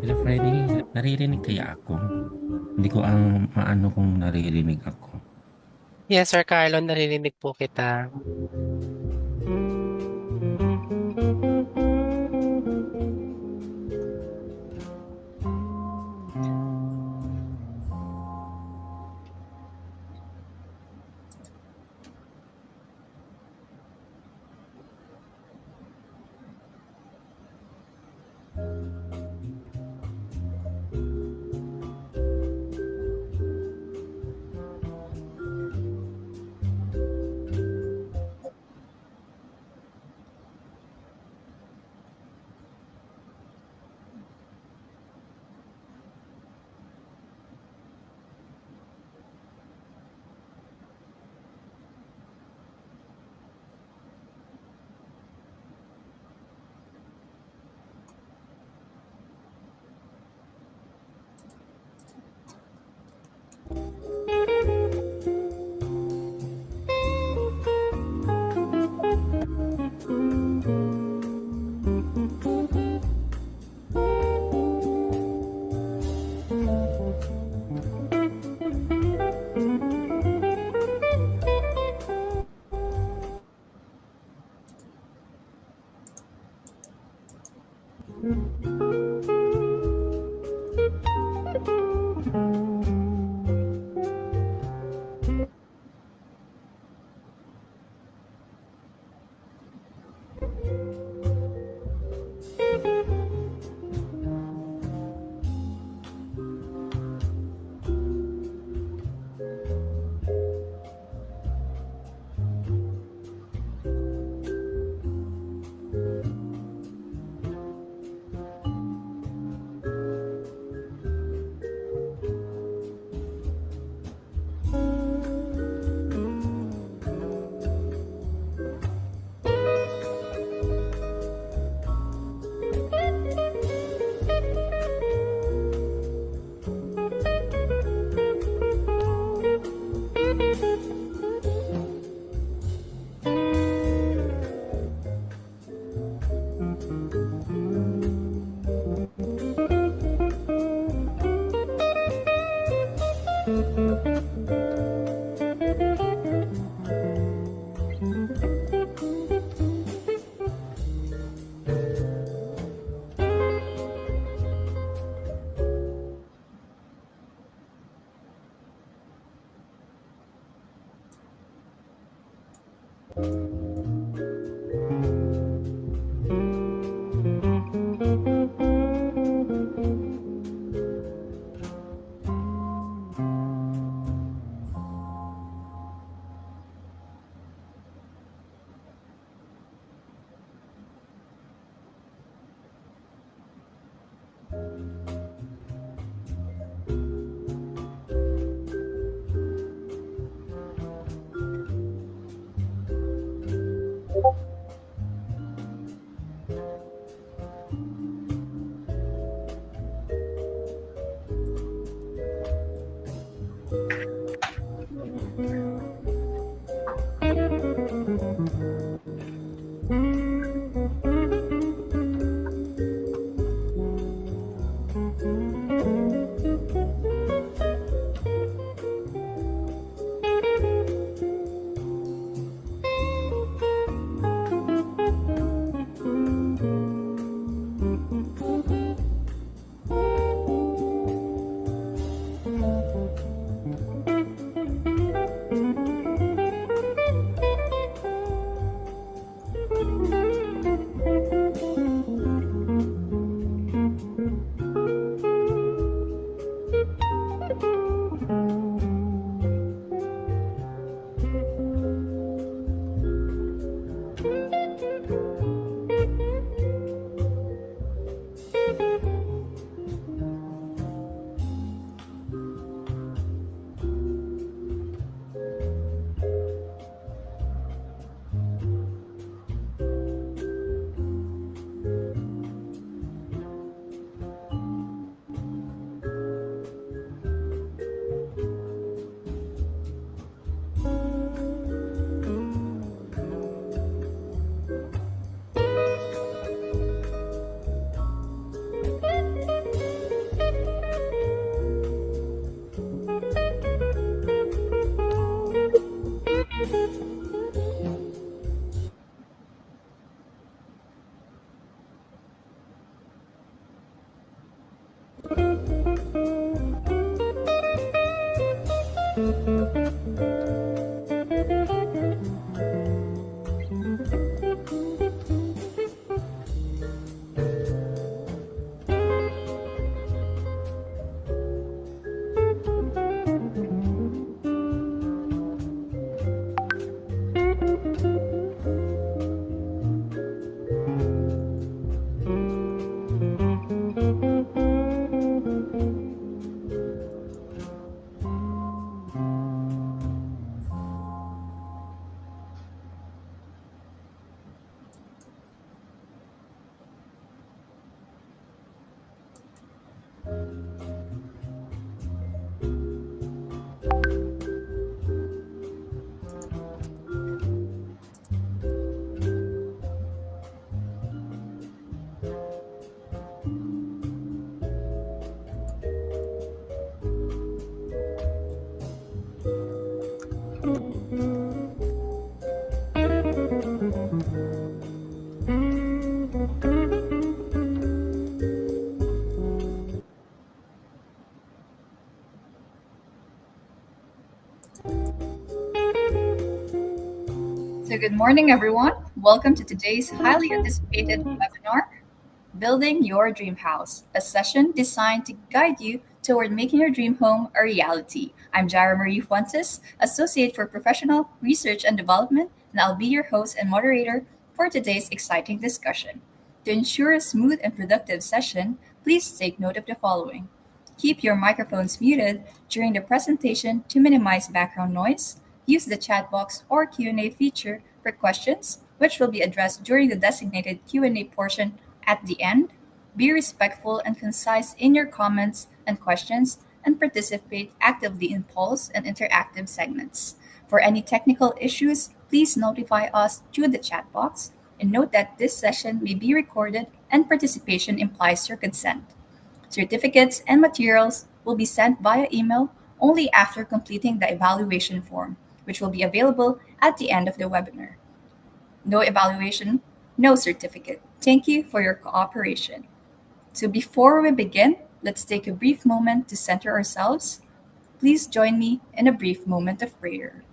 Hello, Freddy. Naririnig kaya ako? Hindi ko ang maano kung naririnig ako. Yes, Sir Carlo, naririnig po kita. So, good morning, everyone. Welcome to today's highly anticipated webinar, Building Your Dream House, a session designed to guide you toward making your dream home a reality. I'm Jara Marie Fuentes, Associate for Professional Research and Development, and I'll be your host and moderator for today's exciting discussion. To ensure a smooth and productive session, please take note of the following. Keep your microphones muted during the presentation to minimize background noise. Use the chat box or Q&A feature for questions, which will be addressed during the designated Q&A portion at the end. Be respectful and concise in your comments and questions, and participate actively in polls and interactive segments. For any technical issues, please notify us through the chat box, and note that this session may be recorded and participation implies your consent. Certificates and materials will be sent via email only after completing the evaluation form, which will be available at the end of the webinar. No evaluation, no certificate. Thank you for your cooperation. So before we begin, let's take a brief moment to center ourselves. Please join me in a brief moment of prayer.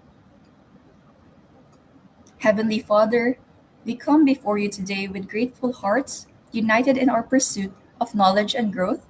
Heavenly Father, we come before you today with grateful hearts, united in our pursuit of knowledge and growth.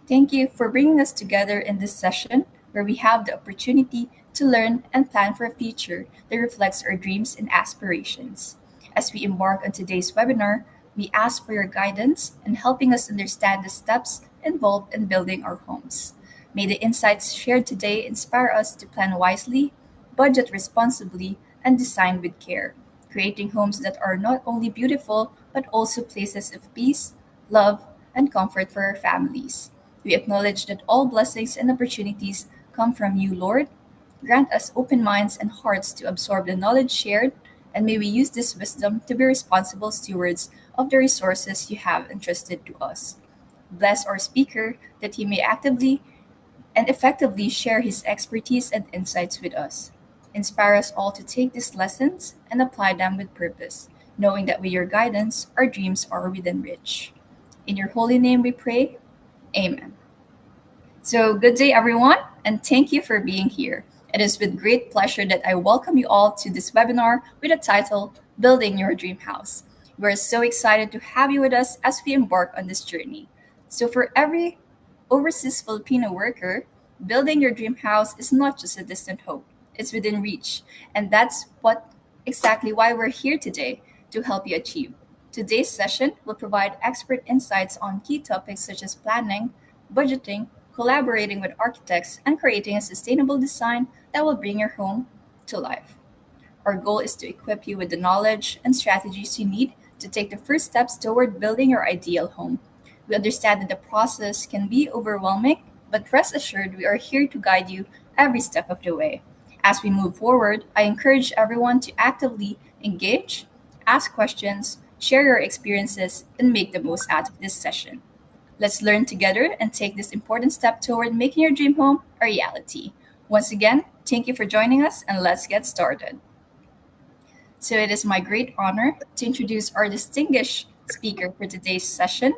Thank you for bringing us together in this session where we have the opportunity to learn and plan for a future that reflects our dreams and aspirations. As we embark on today's webinar, we ask for your guidance in helping us understand the steps involved in building our homes. May the insights shared today inspire us to plan wisely, budget responsibly, and design with care, creating homes that are not only beautiful but also places of peace, love, and comfort for our families. We acknowledge that all blessings and opportunities come from you, Lord. Grant us open minds and hearts to absorb the knowledge shared, and may we use this wisdom to be responsible stewards of the resources you have entrusted to us. Bless our speaker that he may actively and effectively share his expertise and insights with us. Inspire us all to take these lessons and apply them with purpose, knowing that with your guidance, our dreams are within reach. In your holy name we pray. Amen. So, good day, everyone, and thank you for being here. It is with great pleasure that I welcome you all to this webinar with the title Building Your Dream House. We're so excited to have you with us as we embark on this journey. So for every overseas Filipino worker, building your dream house is not just a distant hope, it's within reach. And that's what exactly why we're here today to help you achieve. Today's session will provide expert insights on key topics such as planning, budgeting, collaborating with architects, and creating a sustainable design that will bring your home to life. Our goal is to equip you with the knowledge and strategies you need to take the first steps toward building your ideal home. We understand that the process can be overwhelming, but rest assured we are here to guide you every step of the way. As we move forward, I encourage everyone to actively engage, ask questions, share your experiences, and make the most out of this session. Let's learn together and take this important step toward making your dream home a reality. Once again, thank you for joining us, and let's get started. So it is my great honor to introduce our distinguished speaker for today's session.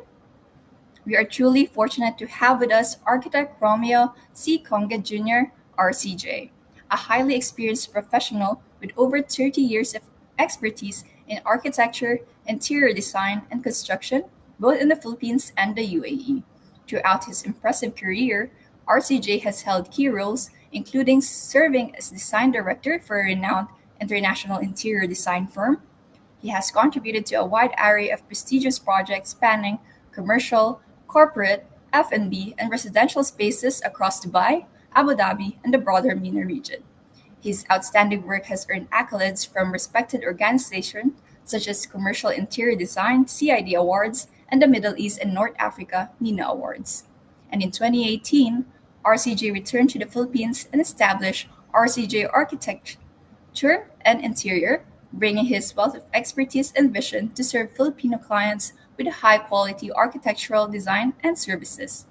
We are truly fortunate to have with us architect Romeo Conge Jr., RCJ, a highly experienced professional with over 30 years of expertise in architecture, interior design, and construction, both in the Philippines and the UAE. Throughout his impressive career, RCJ has held key roles, including serving as design director for a renowned international interior design firm. He has contributed to a wide array of prestigious projects spanning commercial, corporate, F&B, and residential spaces across Dubai, Abu Dhabi, and the broader MENA region. His outstanding work has earned accolades from respected organizations such as Commercial Interior Design (CID) Awards and the Middle East and North Africa MENA Awards. And in 2018, RCJ returned to the Philippines and established RCJ Architecture and Interior, bringing his wealth of expertise and vision to serve Filipino clients with high quality architectural design and services.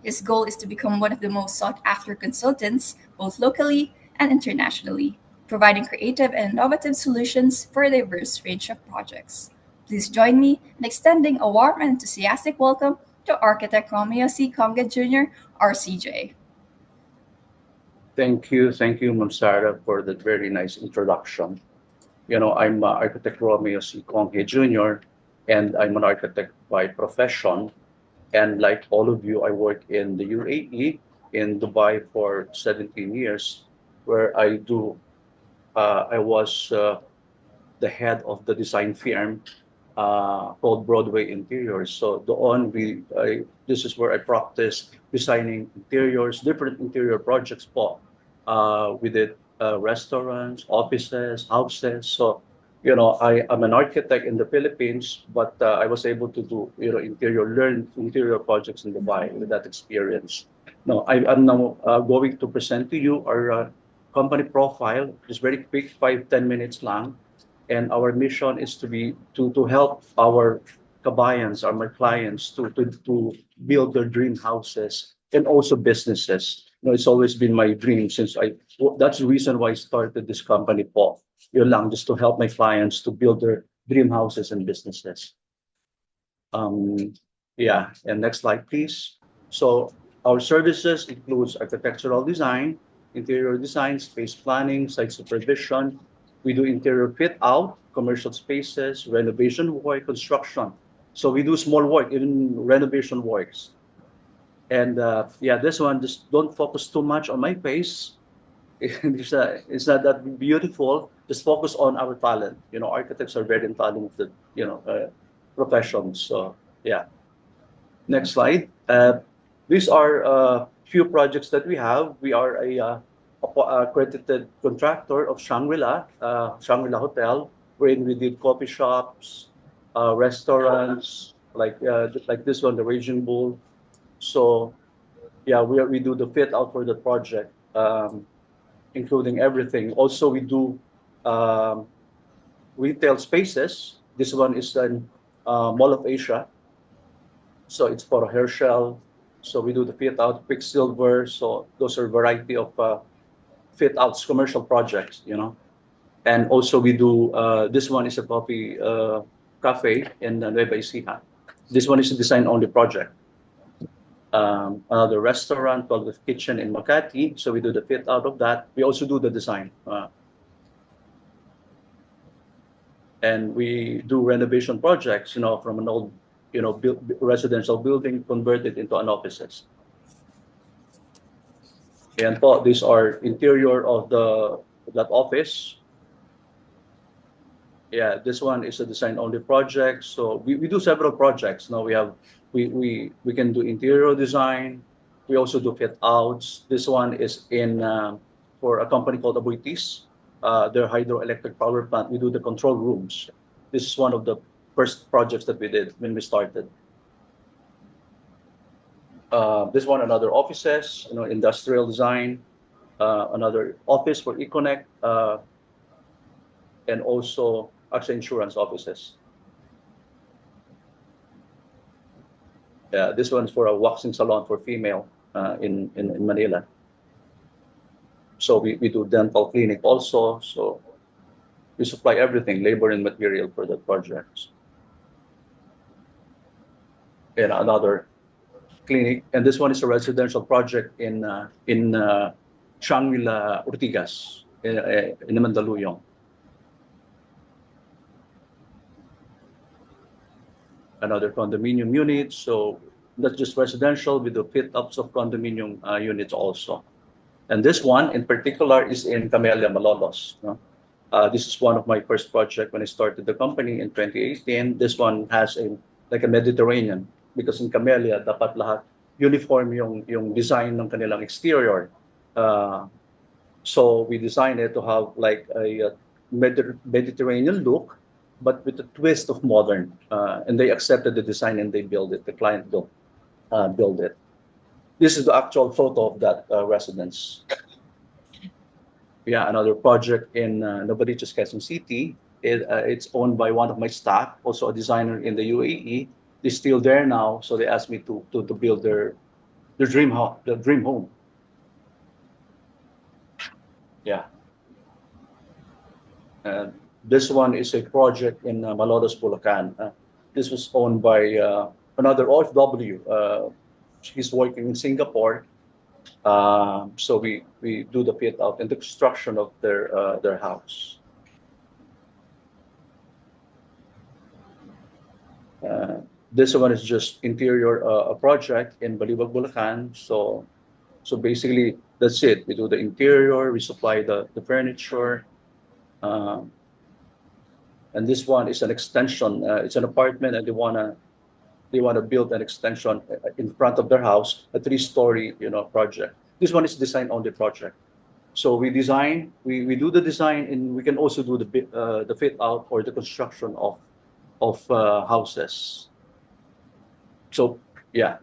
His goal is to become one of the most sought after consultants, both locally and internationally, providing creative and innovative solutions for a diverse range of projects. Please join me in extending a warm and enthusiastic welcome to architect Romeo Conge Jr., RCJ. Thank you, Ma'am Sarah, for that very nice introduction. I'm architect Romeo Conge Jr., and I'm an architect by profession. And like all of you, I work in the UAE, in Dubai for 17 years, where I was the head of the design firm called Broadway Interiors. So this is where I practice designing interiors, different interior projects po. We did restaurants, offices, houses. So, I am an architect in the Philippines, but I was able to do, learn interior projects in Dubai with that experience. No, I'm now going to present to you our company profile. It's very quick, 5-10 minutes long. And our mission is to help our kabayans, our clients to build their dream houses and also businesses. It's always been my dream that's the reason why I started this company po. Yun lang, just to help my clients to build their dream houses and businesses. Yeah, and next slide, please. So our services includes architectural design, interior design, space planning, site supervision. We do interior fit out, commercial spaces, renovation work, construction. So we do small work, even renovation works. And yeah, this one, just don't focus too much on my face. It's not that beautiful. Just focus on our talent. Architects are very talented, professions. So yeah. Next slide. These are a few projects that we have. We are accredited contractor of Shangri-La Hotel, wherein we did coffee shops, restaurants, like this one, the Raging Bull. So yeah, we do the fit out for the project, including everything. Also, we do um, retail spaces. This one is in Mall of Asia. So it's for Herschel. So we do the fit out, Quicksilver. So those are a variety of fit outs, commercial projects. And also we do, this one is a coffee cafe in Nueva Ecija. This one is a design only project. Another restaurant called the Kitchen in Makati. So we do the fit out of that. We also do the design. And we do renovation projects, from an old residential building, convert it into an offices. And these are interior of that office. Yeah, this one is a design only project. So we do several projects. Now we can do interior design. We also do fit outs. This one is in for a company called Aboitiz. Their hydroelectric power plant. We do the control rooms. This is one of the first projects that we did when we started. This one, another offices, industrial design, another office for Econnect, and also AXA insurance offices. Yeah, this one's for a waxing salon for female in Manila. So we do dental clinic also. So we supply everything, labor and material for the projects. And another clinic, and this one is a residential project in Shangri-La Ortigas in Mandaluyong. Another condominium unit. So not just residential, we do fit ups of condominium units also. And this one in particular is in Camellia, Malolos. This is one of my first project when I started the company in 2018. This one has a Mediterranean, because in Camellia dapat lahat uniform yung design ng kanilang exterior. So we designed it to have like a Mediterranean look, but with a twist of modern. And they accepted the design and they build it. The client build it. This is the actual photo of that residence. Yeah, another project in Novaliches, Quezon City. It's owned by one of my staff, also a designer in the UAE. They're still there now, so they asked me to build their dream home. Yeah. This one is a project in Malolos, Bulacan. This was owned by another OFW. He's working in Singapore. So we do the fit out and the construction of their house. This one is just interior a project in Balibag, Bulacan. So basically that's it. We do the interior, we supply the furniture. And this one is an extension. It's an apartment, and they wanna build an extension in front of their house, a 3-story, project. This one is design only project. So we design, we do the design, and we can also do the fit out or the construction of houses. So yeah,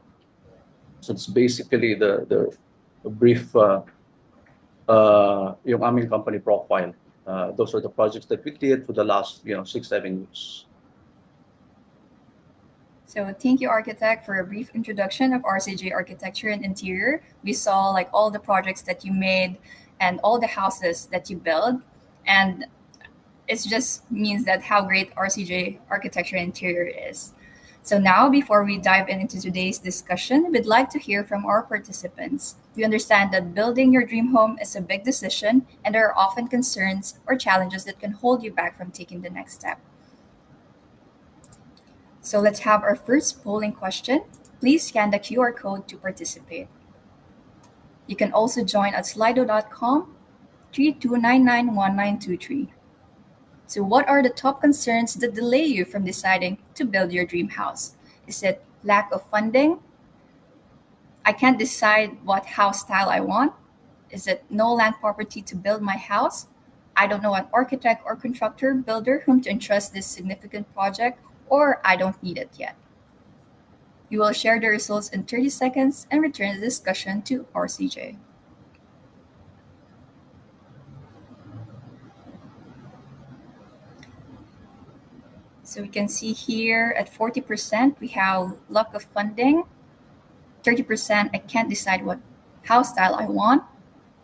so it's basically the brief yung aming company profile. Those are the projects that we did for the last 6-7 years. So thank you, architect, for a brief introduction of RCJ Architecture and Interior. We saw like all the projects that you made and all the houses that you build, and it just means that how great RCJ Architecture and Interior is. So now, before we dive into today's discussion, we'd like to hear from our participants. We understand that building your dream home is a big decision, and there are often concerns or challenges that can hold you back from taking the next step. So let's have our first polling question. Please scan the QR code to participate. You can also join at slido.com 32991923. So what are the top concerns that delay you from deciding to build your dream house? Is it lack of funding? I can't decide what house style I want? Is it no land property to build my house? I don't know an architect or contractor builder whom to entrust this significant project, or I don't need it yet. You will share the results in 30 seconds and return the discussion to RCJ. So we can see here at 40%, we have lack of funding. 30%, I can't decide what house style I want.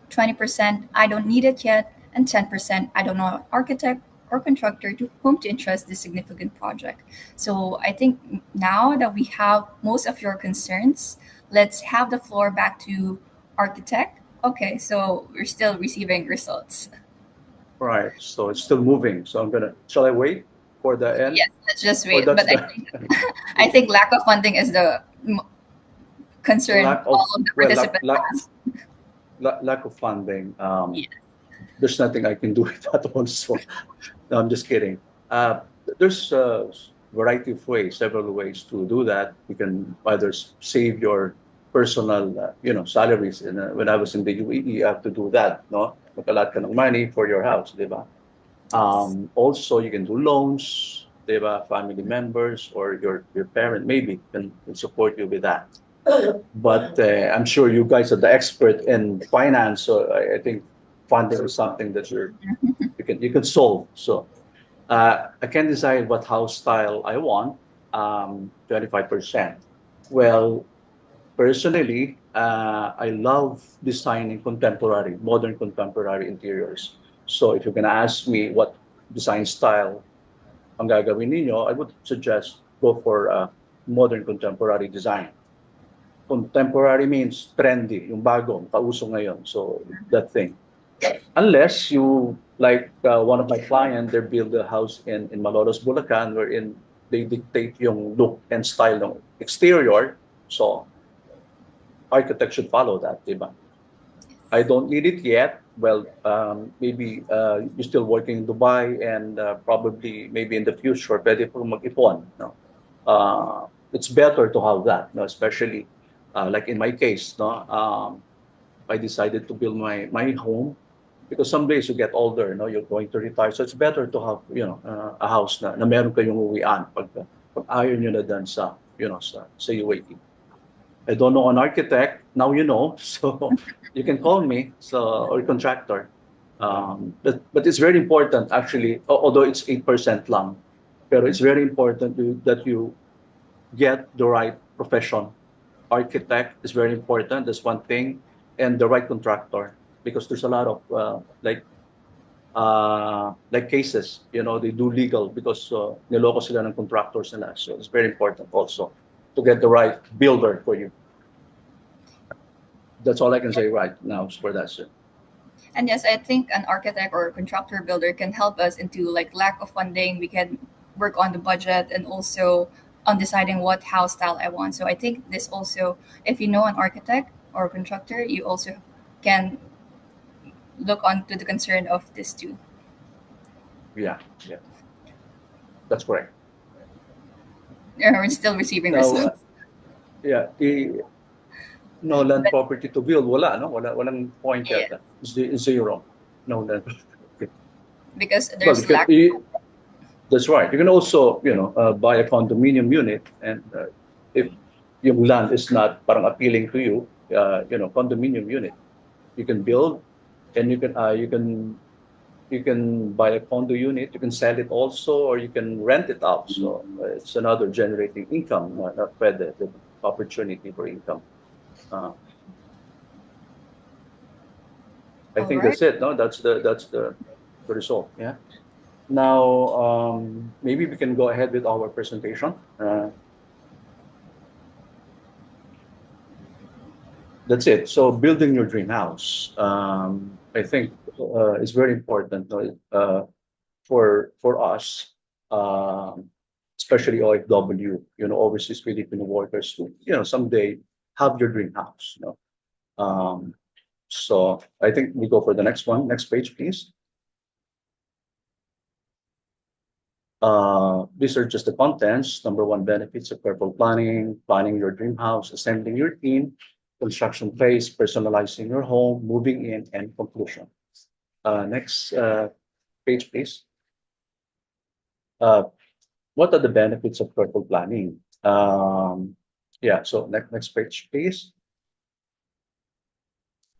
20%, I don't need it yet. And 10%, I don't know an architect or contractor to whom to entrust this significant project. So I think now that we have most of your concerns, let's have the floor back to architect. Okay, so we're still receiving results. Right. So it's still moving. So shall I wait? for the end, Yes, let's just or wait. that's But the I think lack of funding is the concern lack all of, of the well, participants has. lack of funding. Yeah. There's nothing I can do with that also. No, I'm just kidding. There's a variety of ways, several ways to do that. You can either save your personal, salaries. And when I was in the UAE, you have to do that, no? Mag-allot ka ng money for your house, di ba? Yes. Also, you can do loans, di ba? Family members or your parent maybe can support you with that. But I'm sure you guys are the expert in finance, so I think funding is something that you can solve. So I can decide what house style I want. 25%. Well, personally, I love designing modern contemporary interiors. So if you're gonna ask me what design style ang gagawin ninyo, I would suggest go for modern contemporary design. Contemporary means trendy, yung bago, kauso ngayon. So that thing. Unless you like one of my clients, they build a house in Malolos, Bulacan, wherein they dictate yung look and style ng exterior. So architect should follow that, diba? I don't need it yet. Well, maybe you're still working in Dubai and probably maybe in the future, pwede po mag-ipon. No? It's better to have that, no? Especially like in my case, no? I decided to build my home because some days you get older, no? You're going to retire. So it's better to have, a house na meron kayong uwian pag ayaw nyo na dyan sa UAE. I don't know an architect. Now you know, so you can call me. So or contractor. But it's very important actually. Although it's 8% lang, pero it's very important that you get the right profession. Architect is very important. That's one thing, and the right contractor because there's a lot of like cases. They do legal because niloko sila ng contractors nila. So it's very important also to get the right builder for you. That's all I can say right now for that, sir. And yes, I think an architect or contractor builder can help us into like lack of funding. We can work on the budget and also on deciding what house style I want. So I think this also, if you know an architect or contractor, you also can look onto the concern of this too. Yeah, yeah, that's correct. We're still receiving Now, results yeah, no land property to build, wala, no? Walang point yeah, yata. Zero. No land. Okay. because Well, there's lack. that's right. You can also, buy a condominium unit, and if yung land is not parang appealing to you, condominium unit, you can build, and you can buy a condo unit, you can sell it also, or you can rent it out. So it's another generating income, not pwede, the opportunity for income. Uh, I All think right. that's it. No, that's the result. Yeah. Now, maybe we can go ahead with our presentation. That's it. So building your dream house, I think is very important, no? For us, especially OFW, overseas Filipino workers who, someday have your dream house. Um, so I think we go for the next one. Next page, please. These are just the contents. Number one, benefits of careful planning your dream house, assembling your team, construction phase, personalizing your home, moving in, and conclusion. Next page, please. Uh, what are the benefits of careful planning? Yeah, so next page, please.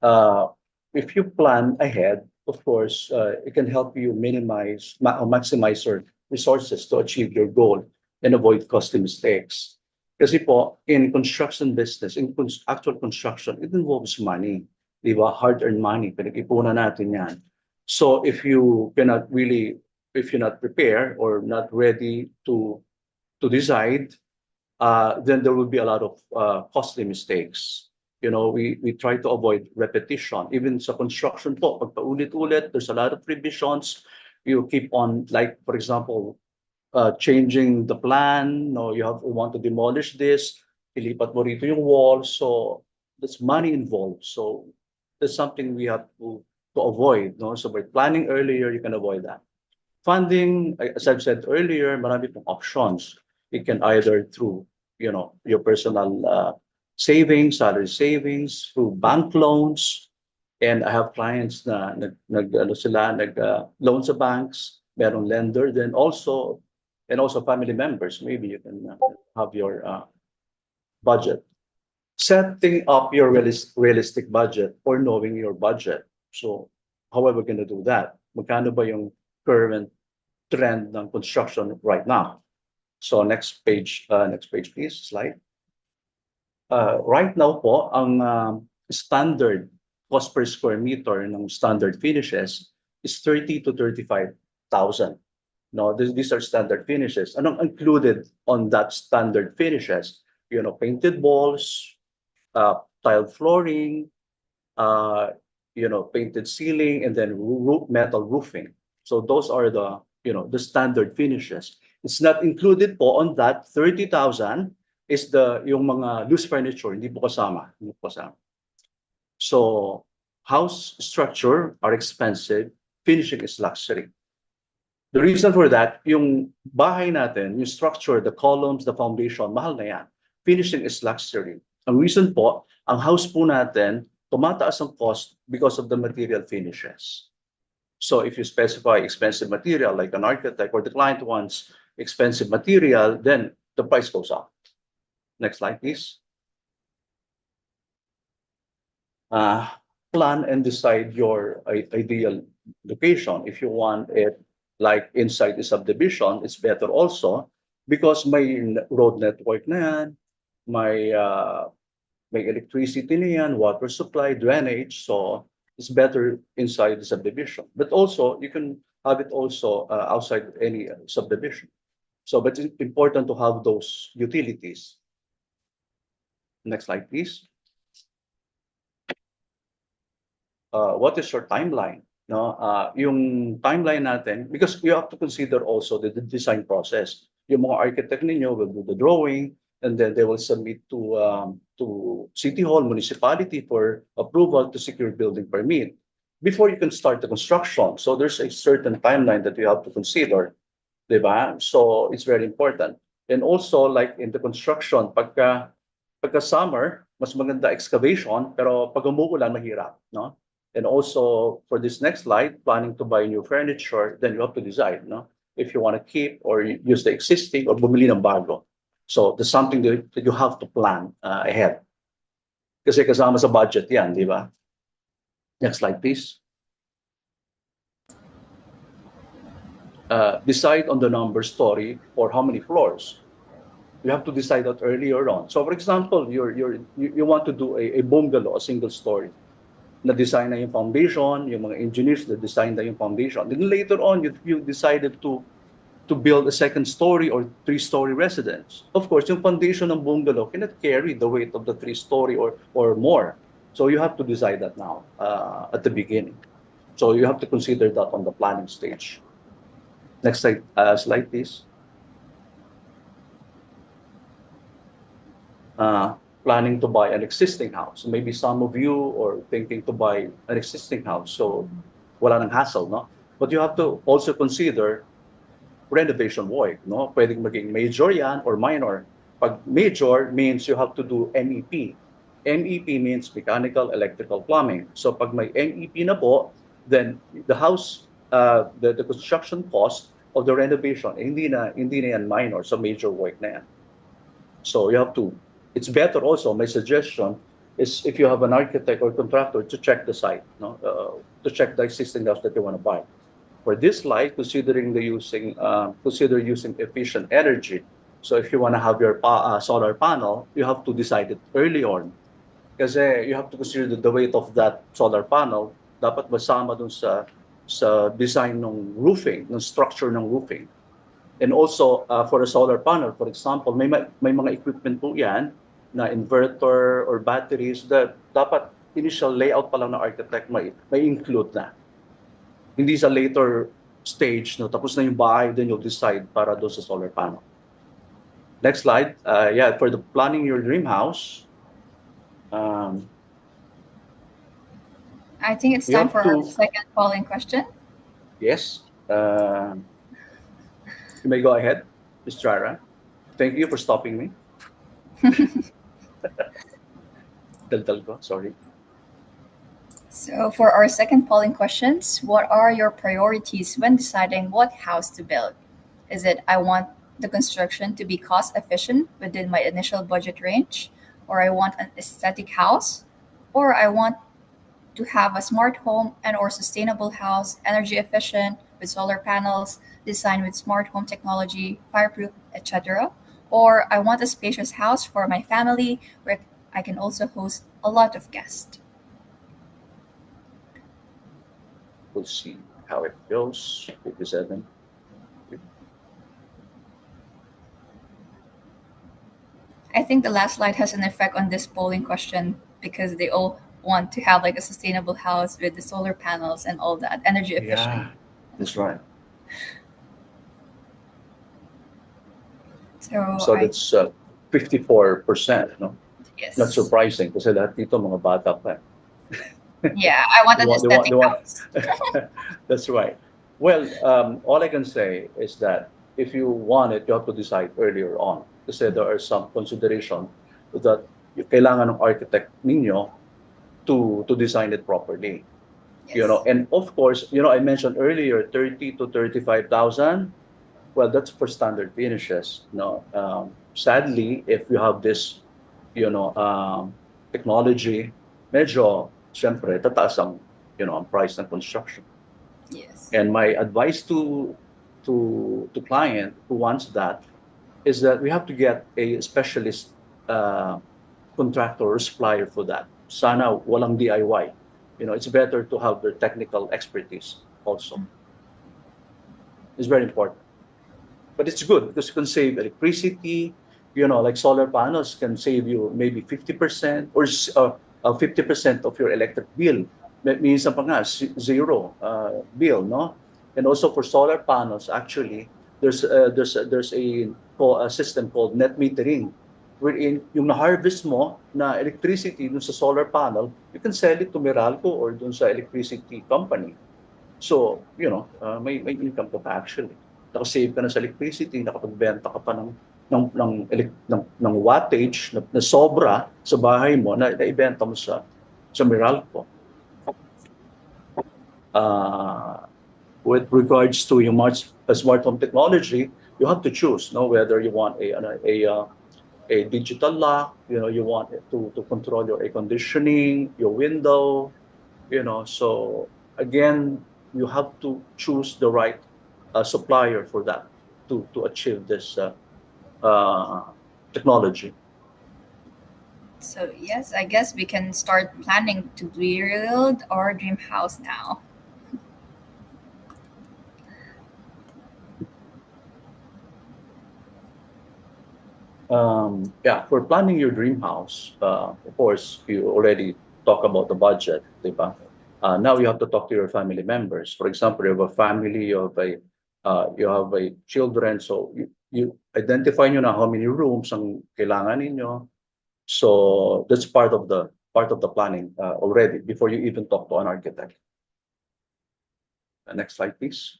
Uh, if you plan ahead, of course, it can help you or maximize your resources to achieve your goal and avoid costly mistakes. Kasi po, in construction business, actual construction, it involves money. Di ba? Hard-earned money. Pinag-ipunan natin yan. So if you're not prepared or not ready to decide, then there will be a lot of costly mistakes. We try to avoid repetition. Even sa construction po, pag paulit-ulit, there's a lot of revisions. You keep on, like, for example, changing the plan. No, you want to demolish this, ilipat mo rito yung wall. So there's money involved. So that's something we have to avoid. No, so by planning earlier, you can avoid that. Funding, as I've said earlier, marami pong options. It can either through, your personal savings, salary savings, through bank loans. And I have clients na loan sa banks, merong lender, then also, and also family members. Maybe you can have your budget. Setting up your realistic budget or knowing your budget. So how are we going to do that? Magkano ba yung current trend ng construction right now? So next page, please, slide. Right now po, ang standard cost per square meter ng standard finishes is 30 to 35,000. No, these are standard finishes. Anong included on that standard finishes? Painted walls, tiled flooring, painted ceiling, and then metal roofing. So those are the standard finishes. It's not included po on that 30,000 is yung mga loose furniture, hindi po kasama. So house structure are expensive, finishing is luxury. The reason for that, yung bahay natin, yung structure, the columns, the foundation, mahal na yan. Finishing is luxury. Ang reason po, ang house po natin, tumataas ang cost because of the material finishes. So if you specify expensive material, like an architect or the client wants expensive material, then the price goes up. Next slide, please. Plan and decide your ideal location. If you want it like inside the subdivision, it's better also because may road network na yan, may electricity na yan, water supply, drainage. So it's better inside the subdivision. But also, you can have it also outside any subdivision. So, but it's important to have those utilities. Next slide, please. What is your timeline? No, yung timeline natin, because you have to consider also the design process. Yung mga architect ninyo will do the drawing, and then they will submit to City Hall, municipality for approval to secure building permit before you can start the construction. So there's a certain timeline that you have to consider, diba? So it's very important. And also, like in the construction, pagka summer, mas maganda excavation, pero pag umuulan, mahirap, no? And also, for this next slide, planning to buy new furniture, then you have to decide, no? If you want to keep or use the existing or bumili ng bago. So there's something that you have to plan ahead. Kasi kasama sa budget yan, di ba? Next slide, please. Decide on the number story or how many floors. You have to decide that earlier on. So for example, you want to do a bungalow, a single story. Na-design na yung foundation, yung mga engineers na-design na yung foundation. Then later on, you decided to build a second story or three-story residence. Of course, yung foundation ng bungalow cannot carry the weight of the three-story or more. So you have to decide that now at the beginning. So you have to consider that on the planning stage. Next slide, please. Planning to buy an existing house. Maybe some of you are thinking to buy an existing house. So wala nang hassle, no? But you have to also consider renovation work, no? Pwedeng maging major yan or minor. Pag major means you have to do MEP. MEP means mechanical, electrical, plumbing. So pag may MEP na po, then the house, the construction cost of the renovation, hindi na yan minor, so major work na yan. So you have to, it's better also, my suggestion is if you have an architect or contractor to check the site, no? To check the existing house that you want to buy. For this slide, consider using efficient energy. So if you want to have your solar panel, you have to decide it early on. Kasi you have to consider the weight of that solar panel. Dapat masama dun sa design ng roofing, ng structure ng roofing. And also, for a solar panel, for example, may mga equipment po yan na inverter or batteries that dapat initial layout pa lang ng architect may include na. Hindi sa later stage, no, tapos na yung bahay, then you'll decide para doon sa solar panel. Next slide. Yeah, for the planning your dream house, I think it's you time have for our to, second polling question. yes, you may go ahead, Ms. Jara. Thank you for stopping me. Daldal ko, sorry. So, for our second polling questions, what are your priorities when deciding what house to build? Is it I want the construction to be cost efficient within my initial budget range, or I want an aesthetic house, or I want to have a smart home and or sustainable house, energy efficient with solar panels, designed with smart home technology, fireproof, etc. Or I want a spacious house for my family where I can also host a lot of guests. We'll see how it goes. 57. I think the last slide has an effect on this polling question because they all want to have like a sustainable house with the solar panels and all that energy efficient. Yeah, that's right. So So I that's 54%, no? Not yes. surprising kasi lahat dito mga bata pa. Yeah, I want They an want, they want, aesthetic they want. house. That's right. Well, all I can say is that if you want it, you have to decide earlier on. Kasi there are some consideration that kailangan ng architect ninyo to design it properly. You Yes. know, and of course, I mentioned earlier 30 to 35,000. Well, that's for standard finishes. No, sadly, if you have this, technology, medyo, syempre, tataas ang price ng construction. Yes. And my advice to client who wants that is that we have to get a specialist contractor or supplier for that. Sana walang DIY. It's better to have their technical expertise also. It's very important. But it's good because you can save electricity. Like solar panels can save you maybe 50% or 50% of your electric bill. Minsan pa nga, zero bill, no? And also for solar panels, actually, there's a system called net metering, wherein yung na-harvest mo na electricity dun sa solar panel, you can sell it to Meralco or dun sa electricity company. So, may income ka pa actually. Nakasave ka na sa electricity, nakapagbenta ka pa ng wattage na sobra sa bahay mo na ibenta mo sa Meralco. With regards to yung smart home technology, you have to choose, no, whether you want a digital lock, you want it to control your air conditioning, your window, so again, you have to choose the right supplier for that to achieve this technology. So yes, I guess we can start planning to build our dream house now. Yeah, for planning your dream house, of course, you already talk about the budget, diba? Now you have to talk to your family members. For example, you have a family, you have a children, so you identify nyo na how many rooms ang kailangan ninyo. So that's part of the planning already before you even talk to an architect. Next slide, please.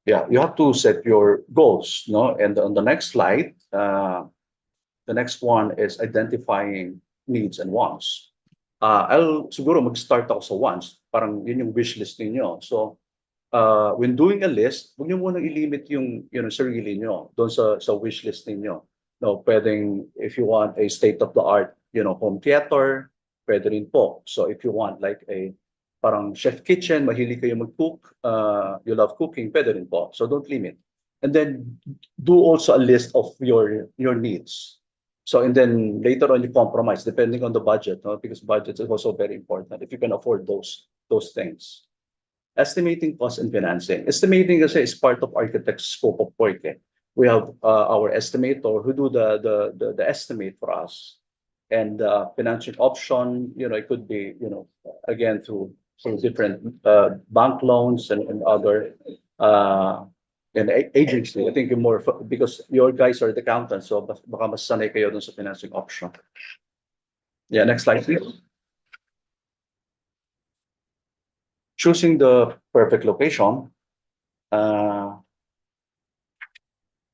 Yeah, you have to set your goals, no? And on the next slide, the next one is identifying needs and wants. I'll siguro mag-start ako sa wants. Parang yun yung wish list ninyo. So, when doing a list, huwag niyo muna i-limit yung sarili niyo doon sa wish list ninyo. No, pwedeng if you want a state-of-the-art, home theater, pwede rin po. So, if you want like a parang chef kitchen, mahilig kayo mag-cook, you love cooking, pwede rin po. So, don't limit. And then do also a list of your needs. So, and then later on you compromise depending on the budget, no? Because budget is also very important if you can afford those things. Estimating cost and financing. Estimating kasi is part of architect's scope of work. We have our estimator who do the estimate for us. and financing option, it could be, again, through different bank loans and other and agency. I think you're more because your guys are the accountants, so baka mas sanay kayo dun sa financing option. Yeah, next slide, please. Choosing the perfect location.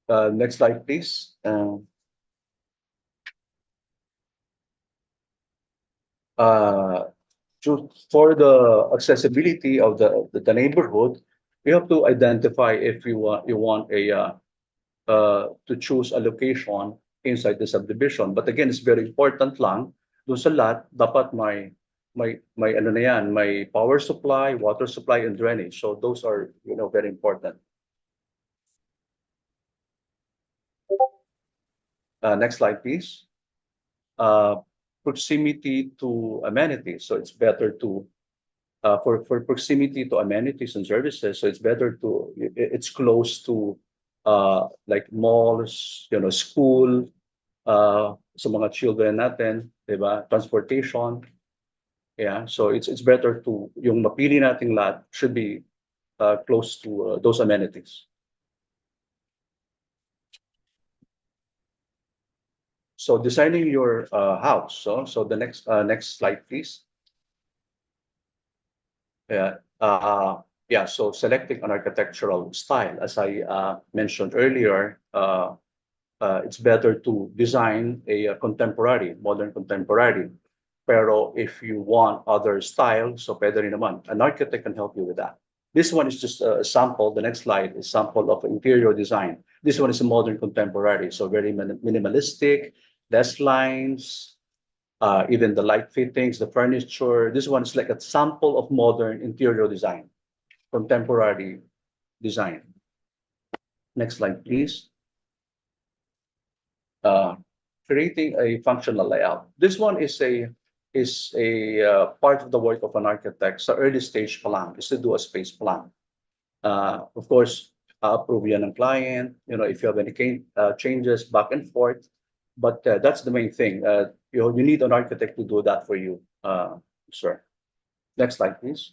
Next slide, please. For the accessibility of the neighborhood, we have to identify if you want to choose a location inside the subdivision. But again, it's very important lang doon sa lot dapat may ano na yan, may power supply, water supply, and drainage. So those are very important. Next slide, please. Proximity to amenities. So it's better to for proximity to amenities and services. So it's better it's close to like malls, school, sa mga children natin, diba? Transportation. Yeah, so it's better to yung mapili nating lot should be close to those amenities. So designing your house. So the next slide, please. Yeah. So selecting an architectural style, as I mentioned earlier, it's better to design a contemporary, modern contemporary. Pero if you want other style, so pwede rin naman. An architect can help you with that. This one is just a sample. The next slide is sample of interior design. This one is a modern contemporary, so very minimalistic, less lines, even the light fittings, the furniture. This one is like a sample of modern interior design, contemporary design. Next slide, please. Creating a functional layout. This one is a part of the work of an architect. So early stage plan is to do a space plan. Of course, approve yan ng client. If you have any changes back and forth, but that's the main thing. You need an architect to do that for you, sir. Next slide, please.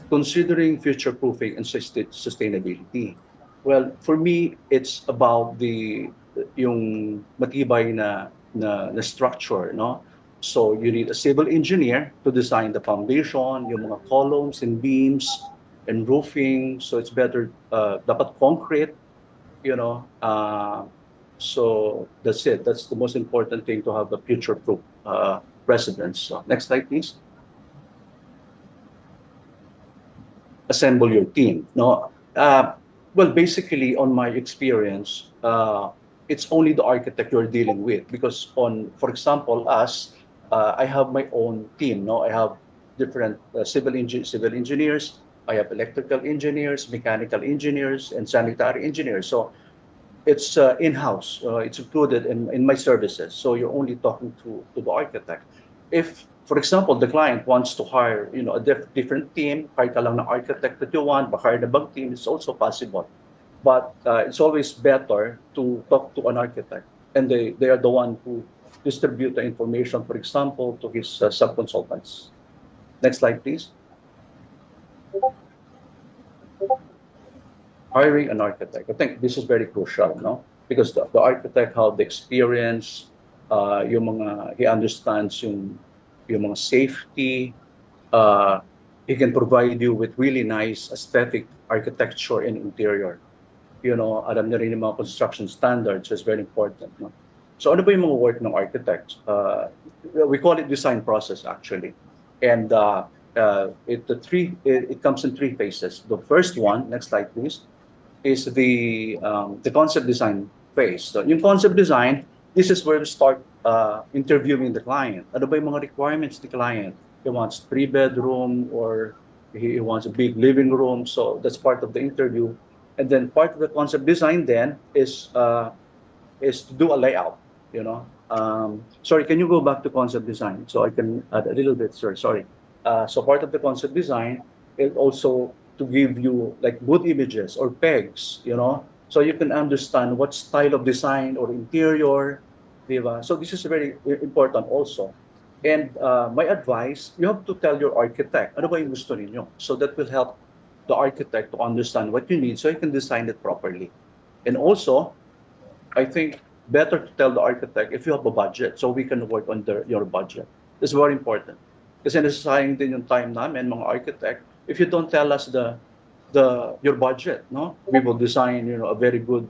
Considering future proofing and sustainability. Well, for me, it's about yung matibay na structure, no? So you need a civil engineer to design the foundation, yung mga columns and beams and roofing. So it's better dapat concrete, so that's it. That's the most important thing to have a future-proof residence. So next slide, please. Assemble your team. No, well, basically, on my experience, it's only the architect you're dealing with because for example, I have my own team. No, I have different civil engineers. I have electrical engineers, mechanical engineers, and sanitary engineers. So it's in-house. It's included in my services. So you're only talking to the architect. If, for example, the client wants to hire, a different team, hire ka lang ng architect that you want, but hire the bang team, it's also possible. But it's always better to talk to an architect, and they are the one who distribute the information, for example, to his sub-consultants. Next slide, please. Hiring an architect. I think this is very crucial, no? Because the architect have the experience, he understands yung mga safety. He can provide you with really nice aesthetic architecture and interior. Alam niya rin yung mga construction standards is very important, no? So ano ba yung mga work ng architect? We call it design process actually, and it comes in three phases. The first one, next slide please, is the concept design phase. So yung concept design, this is where we start interviewing the client. Ano ba yung mga requirements of the client? He wants 3-bedroom or he wants a big living room. So that's part of the interview. And then part of the concept design then is to do a layout. Sorry, can you go back to concept design so I can add a little bit, sir? Sorry. So part of the concept design is also to give you like good images or pegs, So you can understand what style of design or interior, di ba? So this is very important also. And my advice, you have to tell your architect, ano ba yung gusto ninyo? So that will help the architect to understand what you need so you can design it properly. And also, I think better to tell the architect if you have a budget so we can work on your budget. It's very important. Kasi nasasayang din yung time namin, mga architect, if you don't tell us your budget, no? We will design, a very good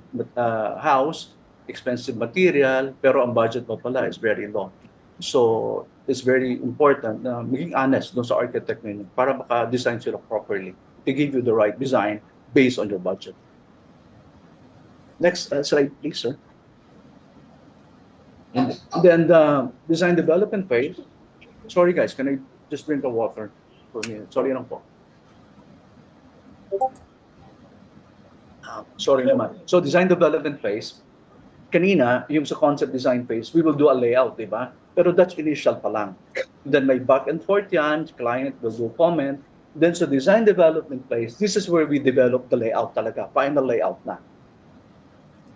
house, expensive material, pero ang budget mo pala is very low. So, it's very important na maging honest doon sa architect ninyo para maka-design sila properly to give you the right design based on your budget. Next slide, please, sir. And then the design development phase. Sorry, guys, can I just drink the water for a minute? Sorry lang po. Sorry naman. So design development phase, kanina, yung sa concept design phase, we will do a layout, di ba? Pero that's initial pa lang. Then may back and forth yan, client will do comment. Then sa design development phase, this is where we develop the layout talaga, final layout na.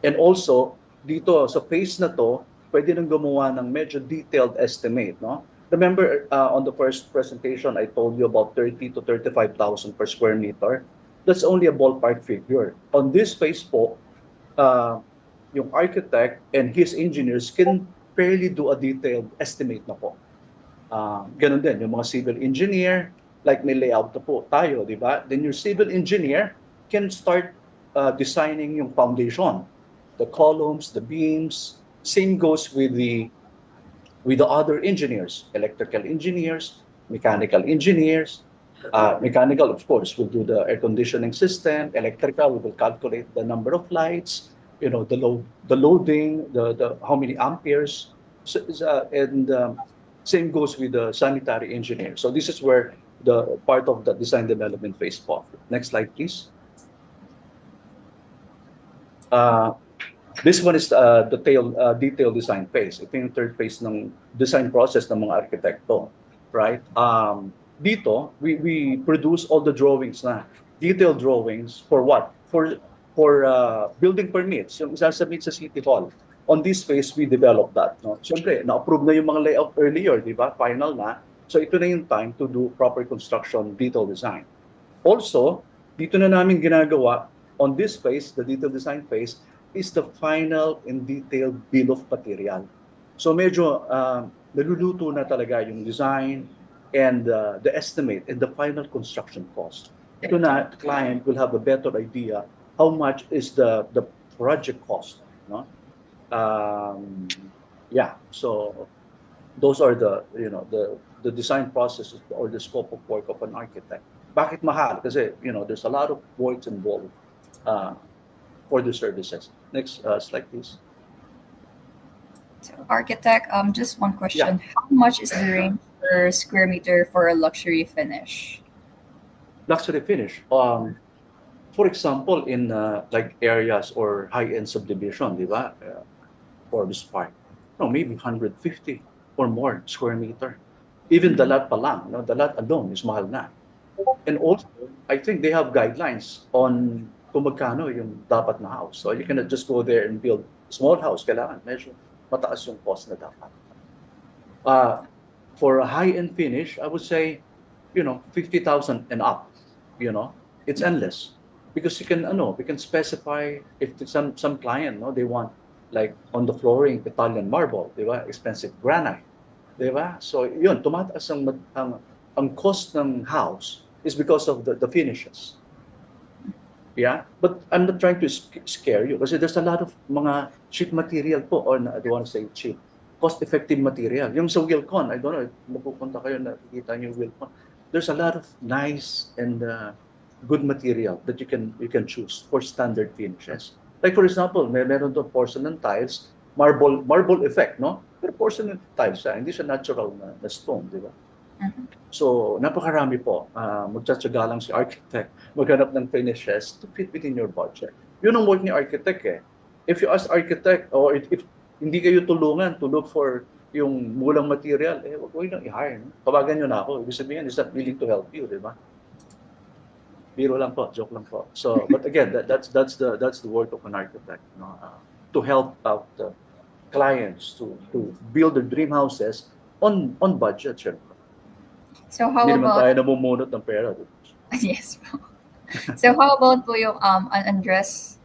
And also, dito sa phase na to, pwede nang gumawa ng medyo detailed estimate, no? Remember, on the first presentation, I told you about 30 to 35,000 per square meter. That's only a ballpark figure. On this phase po, yung architect and his engineers can fairly do a detailed estimate na po. Ganun din, yung mga civil engineer, like may layout na po tayo, di ba? Then your civil engineer can start designing yung foundation, the columns, the beams. Same goes with the other engineers, electrical engineers, mechanical engineers. Mechanical, of course, will do the air conditioning system. Electrical, we will calculate the number of lights, the loading, the how many amperes, and same goes with the sanitary engineer. So this is where the part of the design development phase falls. Next slide, please. This one is the detailed design phase. Ito yung third phase ng design process ng mga arkitekto, right? Dito, we produce all the drawings na, detailed drawings for what? For building permits, yung isasubmit sa City Hall. On this phase, we develop that. No? Siyempre, na-approve na yung mga layout earlier, di ba? Final na. So ito na yung time to do proper construction detailed design. Also, dito na namin ginagawa, on this phase, the detailed design phase, is the final and detailed bill of material. So medyo naluluto na talaga yung design and the estimate and the final construction cost. Ito na, the client will have a better idea how much is the project cost. No? Yeah, so those are the design processes or the scope of work of an architect. Bakit mahal? Kasi there's a lot of works involved for the services. Next slide, please. So, architect, just one question. Yeah. How much is the range per square meter for a luxury finish? Luxury finish. For example, in like areas or high-end subdivision, di ba? Forbes Park, maybe 150 or more square meter. Even the lot pa lang, the lot alone is mahal na. And also, I think they have guidelines on kung magkano yung dapat na house. So you cannot just go there and build a small house. Kailangan medyo mataas yung cost na dapat. For a high-end finish, I would say, 50,000 and up. It's endless because we can specify if some client, they want like on the flooring Italian marble, di ba? Expensive granite, di ba? So yun, tumataas ang cost ng house is because of the finishes. Yeah, but I'm not trying to scare you kasi there's a lot of mga cheap material po, or I don't want to say cheap, cost-effective material. Yung sa Wilcon, I don't know, if napupunta kayo, nakikita niyo Wilcon. There's a lot of nice and good material that you can choose for standard finishes. Like for example, meron doon porcelain tiles, marble effect, no? Pero porcelain tiles, hindi siya natural na stone, di ba? So, napakarami po. Magtsatsaga lang si architect, maghanap ng finishes to fit within your budget. Yun ang work ni architect eh. If you ask architect, or if hindi kayo tulungan to look for yung mulang material, huwag nang i-hire. No? Tawagan nyo na ako. Ibig sabihin, is not willing to help you, di ba? Biro lang po, joke lang po. So, but again, that's the work of an architect, to help out the clients to build their dream houses on budget, syempre. So how Hindi naman about tayo namumunot ng pera. yes po. So how about po yung an undress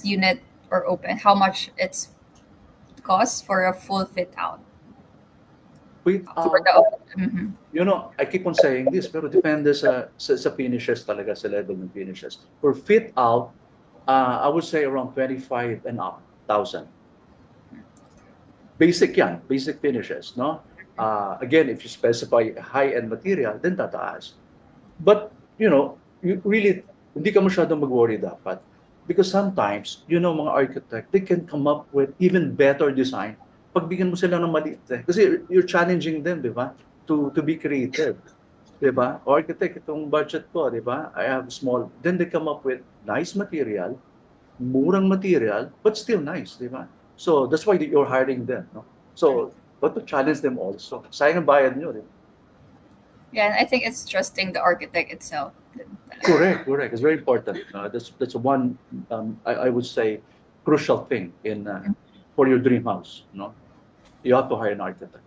unit or open? How much it's cost for a full fit out Wait, for the mhm. I keep on saying this, pero depende sa finishes talaga, sa level ng finishes. For fit out, I would say around 25 and up thousand. Basic yan, basic finishes, no? Again, if you specify high-end material, then tataas. But, you really, hindi ka masyadong mag-worry dapat. Because sometimes, mga architect, they can come up with even better design. Pagbigyan mo sila ng maliit eh. Kasi you're challenging them, di ba? To be creative. Di ba? Architect, itong budget ko, di ba? I have small. Then they come up with nice material, murang material, but still nice, di ba? So that's why you're hiring them, no? So, but to challenge them also. Sayang ang bayad nyo, di ba? Yeah, and I think it's trusting the architect itself. Correct. It's very important. That's one, I would say, crucial thing for your dream house, no? You have to hire an architect.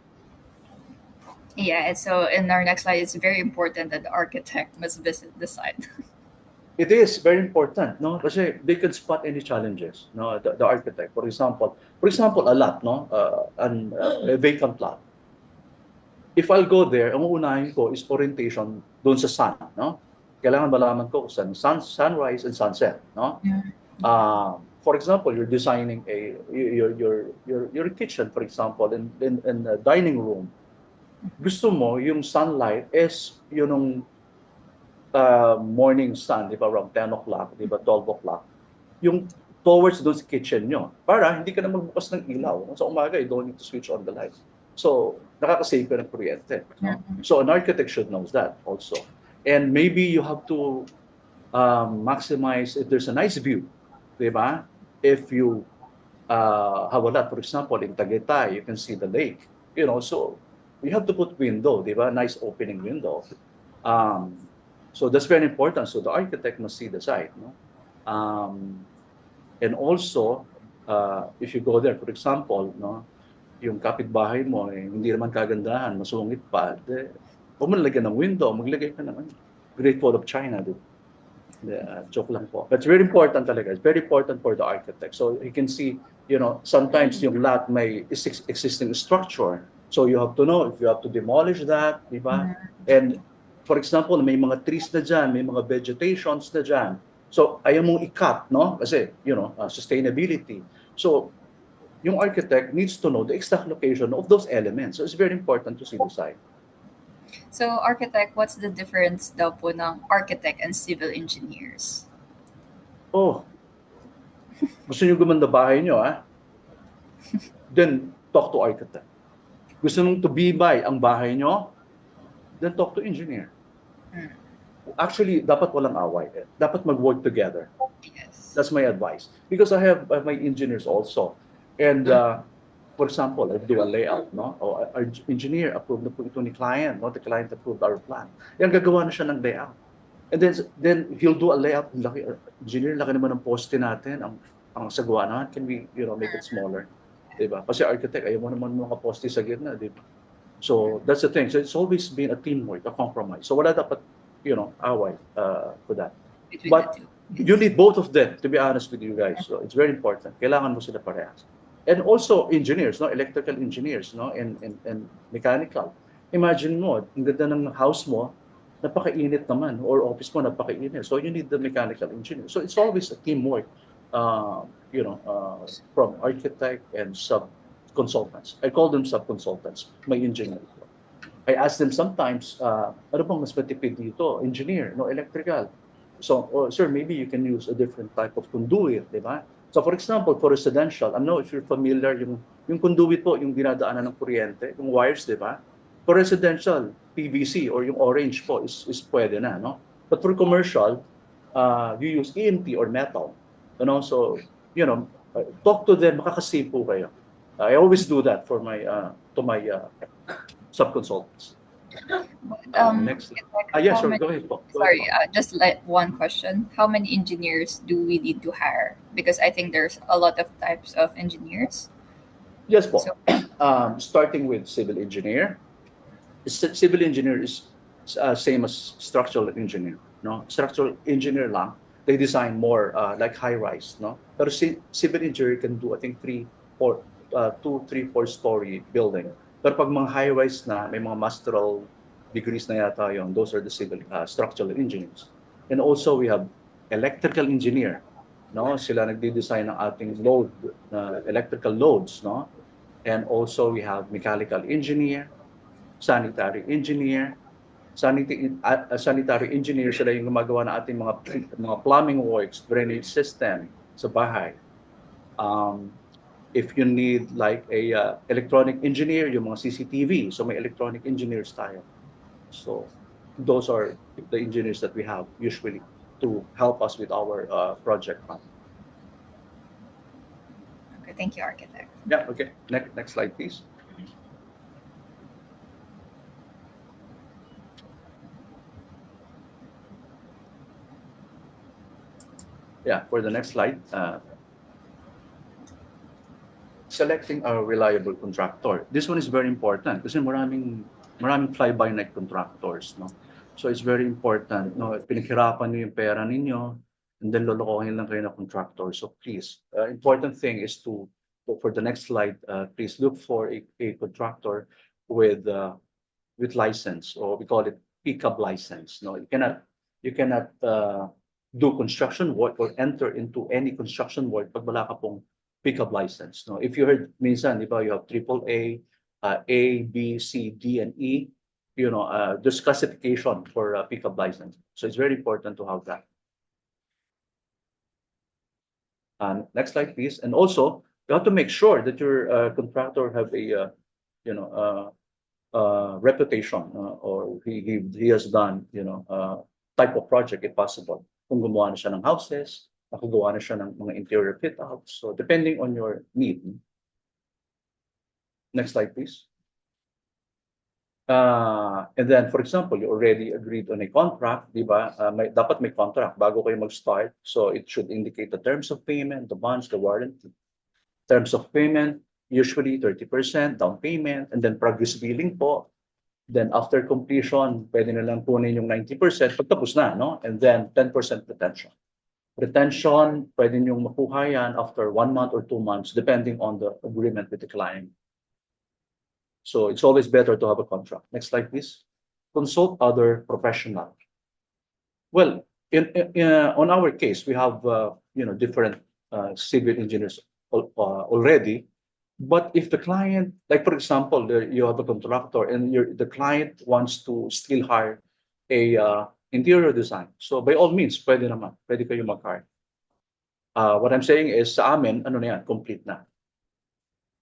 Yeah, and so in our next slide, it's very important that the architect must visit the site. It is very important, no? Kasi they can spot any challenges, no? The architect, for example, a lot, no? A vacant lot. If I'll go there, ang uunahin ko is orientation doon sa sun, no? Kailangan malaman ko kung sunrise and sunset, no? For example, you're designing your kitchen, for example, in a dining room. Gusto mo yung sunlight is yung morning sun, di ba, around 10 o'clock, di ba, 12 o'clock, yung towards doon sa kitchen nyo. Para hindi ka na magbukas ng ilaw. Sa umaga, you don't need to switch on the lights. So, nakakasave ka ng kuryente. No? So, an architect should know that also. And maybe you have to maximize if there's a nice view, di ba? If you have a lot, for example, in Tagaytay, you can see the lake. So you have to put window, di ba? Nice opening window. So that's very important. So the architect must see the site, no? And also, if you go there, for example, no, yung kapitbahay mo, hindi naman kagandahan, masungit pa, huwag mo nalagyan ng window, maglagay ka ng Great Wall of China, di ba? Joke lang po. But it's very important talaga. It's very important for the architect. So you can see, sometimes yung lot may existing structure. So you have to know if you have to demolish that, di ba? And for example, may mga trees na dyan, may mga vegetations na dyan. So ayaw mong i-cut, no? Kasi, sustainability. So yung architect needs to know the exact location of those elements. So it's very important to see the site. So architect, what's the difference daw po ng architect and civil engineers? Oh, gusto nyo gumanda bahay nyo, then talk to architect. Gusto mong to be by ang bahay nyo, then talk to engineer. Actually, dapat walang away. Dapat mag-work together. Yes. That's my advice. Because I have my engineers also. And for example, I do a layout, no? O our engineer approved na po ito ni client, no? The client approved our plan. Yan, gagawa na siya ng layout. And then he'll do a layout. Laki, engineer, laki naman ng poste natin. Ang sagwa na, can we, make it smaller? Diba? Kasi architect, ayaw mo naman mga poste sa gitna, diba? So that's the thing. So it's always been a teamwork, a compromise. So wala dapat, away for that. Between But the two. you need both of them, to be honest with you guys. So it's very important. Kailangan mo sila parehas. And also engineers, no, electrical engineers, no, and mechanical. Imagine mo, ang ganda ng house mo, napakainit naman, or office mo, napakainit. So you need the mechanical engineer. So it's always a teamwork, from architect and sub-consultants. I call them sub-consultants, my engineer. I ask them sometimes, ano bang mas matipid dito? Engineer, no, electrical. So, sir, maybe you can use a different type of conduit, di ba? So for example, for residential, I don't know if you're familiar, yung conduit po, yung dinadaanan ng kuryente, yung wires, di ba? For residential, PVC or yung orange po is pwede na, no? But for commercial, you use EMT or metal. So, talk to them, makakasave po kayo. I always do that for my to my sub-consultants. Next. Like, Yes, how sure. many, Go ahead po. Go ahead sorry, po. just like one question. How many engineers do we need to hire? Because I think there's a lot of types of engineers. Yes So, po. Starting with civil engineer. Civil engineer is same as structural engineer. No, structural engineer lang. They design more like high rise. No, pero civil engineer can do I think three, four, two, three, four-story building. Pero pag mga high rise na may mga masteral degrees na yata yon. Those are the civil structural engineers. And also we have electrical engineer. No, sila nagde-design ng ating load, electrical loads. No, and also we have mechanical engineer, sanitary engineer, sanitary engineer sila yung gumagawa ng ating mga plumbing works, drainage system sa bahay. If you need like a electronic engineer, yung mga CCTV, so may electronic engineers tayo. So those are the engineers that we have usually to help us with our project. okay, thank you, architect. Yeah, okay. Next slide, please. Yeah, for the next slide, selecting a reliable contractor. This one is very important kasi maraming fly-by-night contractors, no? So it's very important, no? Pinaghirapan niyo yung pera ninyo, and then lolokohin lang kayo na contractor. So please, important thing is for the next slide, please look for a contractor with license, or we call it pickup license. No, you cannot do construction work or enter into any construction work pag wala ka pong pickup license. No, if you heard minsan, di ba, you have triple A, B, C, D, and E. You know, there's classification for pickup license, so it's very important to have that. Next slide, please. And also, you have to make sure that your contractor have a you know reputation, or he has done type of project if possible. Kung gumawa na siya ng houses, nakagawa na siya ng mga interior fit outs. So depending on your need. Next slide, please. And then, for example, you already agreed on a contract, di ba? Dapat may contract bago kayo mag-start. So it should indicate the terms of payment, the bonds, the warranty. Terms of payment, usually 30% down payment, and then progress billing po. Then after completion, pwede na lang kunin yung 90% pagtapos na, no? And then 10% retention. Retention, pwede niyong makuha yan after 1 month or 2 months, depending on the agreement with the client. So it's always better to have a contract. Next slide, please. Consult other professionals. Well, on our case, we have different civil engineers already. But if the client, like for example, you have a contractor and the client wants to still hire a interior design, so by all means, pwede naman, pwede kayo mag-hire. What I'm saying is, sa amin, ano na yan, complete na.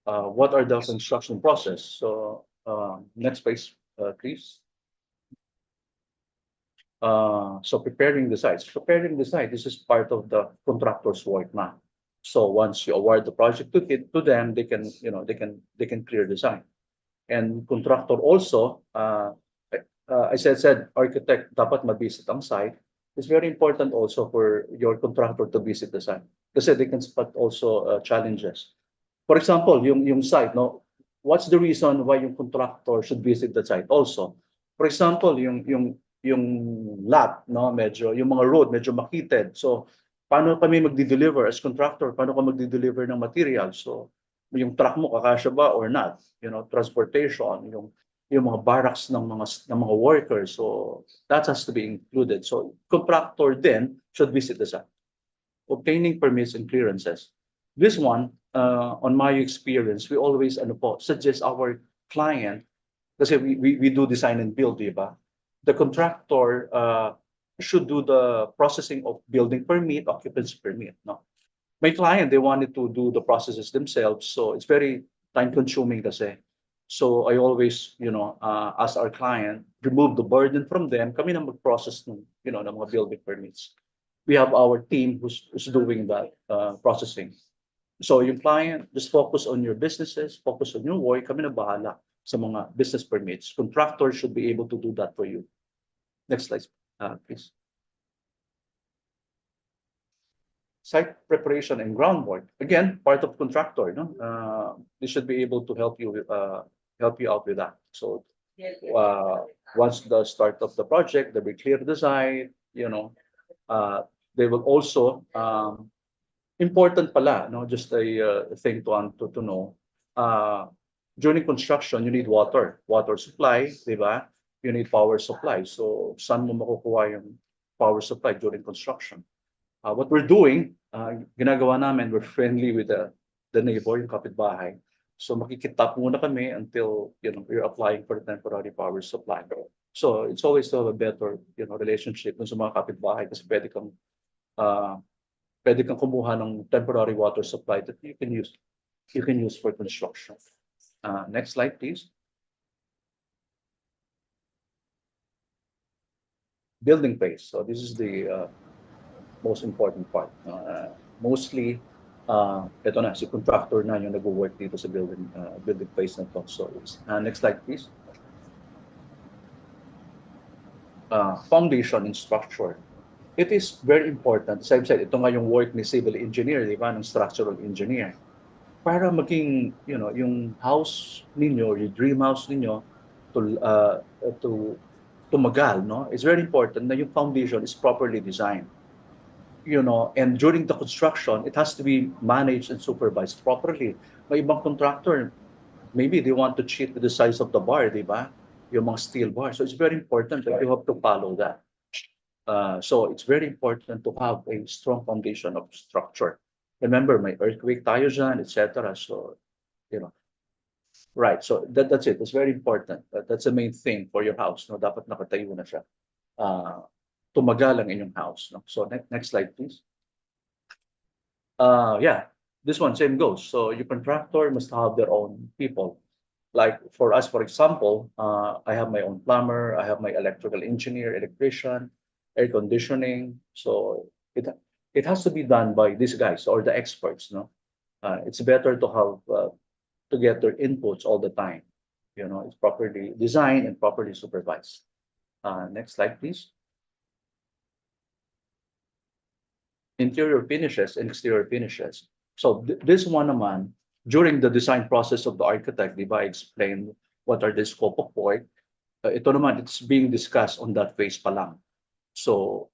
What are the construction process? So next page, please. So preparing the sites. Preparing the site, this is part of the contractor's work now. So once you award the project to them, they can clear design. And contractor also, I said architect dapat ma-visit ang site. It's very important also for your contractor to visit the site kasi they can spot also challenges. For example, yung site, no, what's the reason why yung contractor should visit the site also? For example, yung lot, no, medyo yung mga road medyo makitid. So paano kami magdi-deliver as contractor? Paano ka magdi-deliver ng material? So yung truck mo kakasya ba or not? Transportation, yung mga barracks ng mga workers. So that has to be included. So contractor then should visit the site. Obtaining permits and clearances. This one, on my experience, we always suggest our client, kasi we do design and build, di ba? The contractor should do the processing of building permit, occupancy permit. No, my client, they wanted to do the processes themselves, so it's very time consuming kasi. So I always, ask our client, remove the burden from them. Kami na mag-process ng mga building permits. We have our team who's doing that processing. So yung client, just focus on your businesses, focus on your work. Kami na bahala. sa mga business permits. Contractors should be able to do that for you. Next slide, please. Site preparation and groundwork. Again, part of contractor. No, they should be able to help you out with that. So once the start of the project, there will be clear design. They will also important pala. No, just a thing to know. During construction, you need water supply, di ba? You need power supply. So saan mo makukuha yung power supply during construction? What we're doing, ginagawa namin, we're friendly with the neighbor, yung kapitbahay. So makikitap muna kami until we're applying for the temporary power supply. So it's always to have a better relationship dun sa mga kapitbahay kasi pwede kang kumuha ng temporary water supply that you can use for construction. Next slide, please. Building phase. So this is the most important part. Mostly, ito na, si contractor na yung nag-work dito sa building phase na to. So, next slide, please. Foundation and structure. It is very important. As I've said, ito nga yung work ni civil engineer, di ba, ng structural engineer. Para maging, yung house ninyo, yung dream house ninyo, to tumagal, no? It's very important na yung foundation is properly designed. And during the construction, it has to be managed and supervised properly. May ibang contractor, maybe they want to cheat with the size of the bar, di ba? Yung mga steel bar. So it's very important that you have to follow that. So it's very important to have a strong foundation of structure. Remember, may earthquake tayo dyan, etc. So, right. So that's it. It's very important. That's the main thing for your house. No, dapat nakatayo na siya. Tumagal ang inyong house. No? So next slide, please. Yeah, this one same goes. So your contractor must have their own people. Like for us, for example, I have my own plumber, I have my electrical engineer, electrician, air conditioning. So it has to be done by these guys or the experts. No, it's better to have to get their inputs all the time. It's properly designed and properly supervised. Next slide, please. Interior finishes and exterior finishes. So this one naman, during the design process of the architect, di ba, explain what are the scope of work. Ito naman, it's being discussed on that phase pa lang. So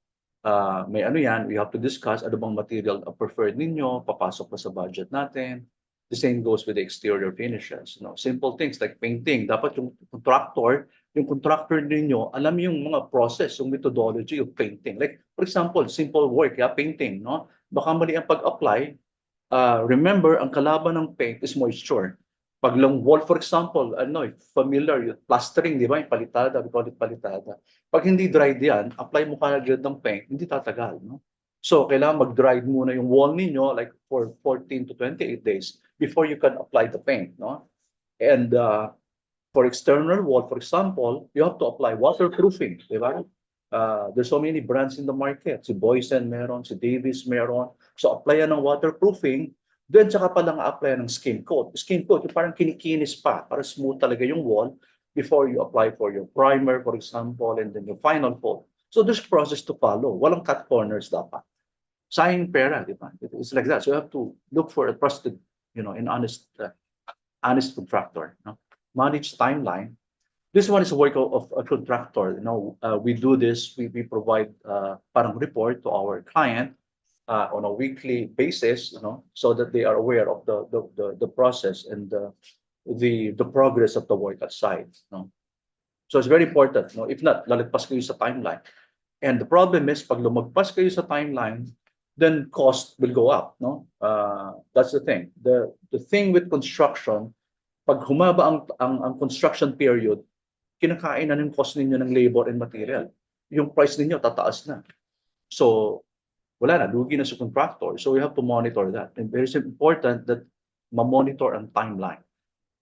may yan, we have to discuss ano bang material preferred ninyo, papasok pa sa budget natin. The same goes with the exterior finishes. Simple things like painting. Dapat yung contractor ninyo, alam yung mga process, yung methodology of painting. Like, for example, simple work, painting. No? Baka mali ang pag-apply. Remember, ang kalaban ng paint is moisture. Pag long wall, for example, familiar, yung plastering, di ba? Yung palitada, we call it palitada. Pag hindi dried yan, apply mo kagad ng paint, hindi tatagal. No? So, kailangan mag-dry muna yung wall ninyo like for 14 to 28 days before you can apply the paint. No? And for external wall, for example, you have to apply waterproofing. Di ba? There's so many brands in the market. Si Boysen meron, si Davis meron. So, apply yan ng waterproofing. Then, tsaka pa lang apply ng skin coat. Skin coat, yung parang kinikinis pa para smooth talaga yung wall before you apply for your primer, for example, and then your final coat. So, there's a process to follow. Walang cut corners dapat. Sayang pera, di ba? It's like that. So, you have to look for a trusted, and honest contractor. Manage timeline. This one is a work of a contractor. We do this. We provide parang report to our client on a weekly basis. So that they are aware of the process and the progress of the work at site. So it's very important. If not, lalagpas kayo sa timeline. And the problem is, pag lumagpas kayo sa timeline, then cost will go up. That's the thing. The thing with construction, pag humaba ang construction period, kinakain na ng cost ninyo ng labor and material. Yung price ninyo tataas na. So, wala na, lugi na sa contractor. So, we have to monitor that. And very important that ma-monitor ang timeline.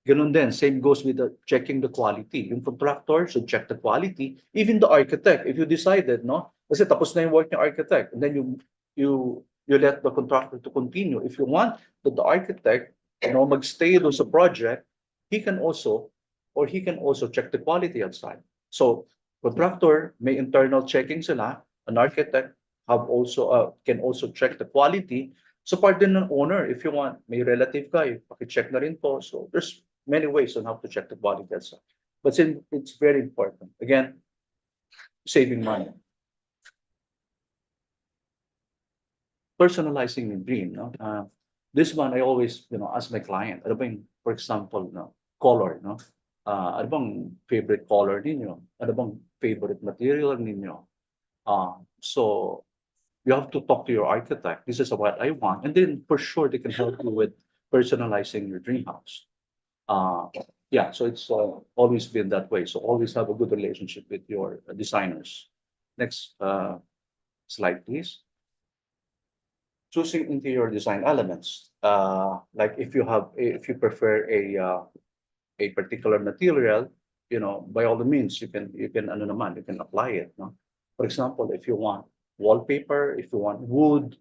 Ganun din, same goes with checking the quality. Yung contractor should check the quality. Even the architect, if you decided, kasi tapos na yung work ng architect, and then you let the contractor to continue. If you want that the architect, magstay doon sa project, he can also or he can also check the quality outside. So contractor may internal checking sila, an architect can also check the quality. So part din ng owner, if you want, may relative ka, paki-check na rin po. So there's many ways on how to check the quality outside. But it's very important. Again, saving money. Personalizing your dream. No? This one, I always, ask my client, ano ba yung, for example, no, color, no? Ano bang favorite color ninyo? Ano bang favorite material ninyo? So you have to talk to your architect. This is what I want. And then for sure, they can help you with personalizing your dream house. Yeah, so it's always been that way. So always have a good relationship with your designers. Next slide, please. Choosing interior design elements. Like if you prefer a particular material, by all the means, you can you can apply it. No? For example, if you want wallpaper, if you want wood,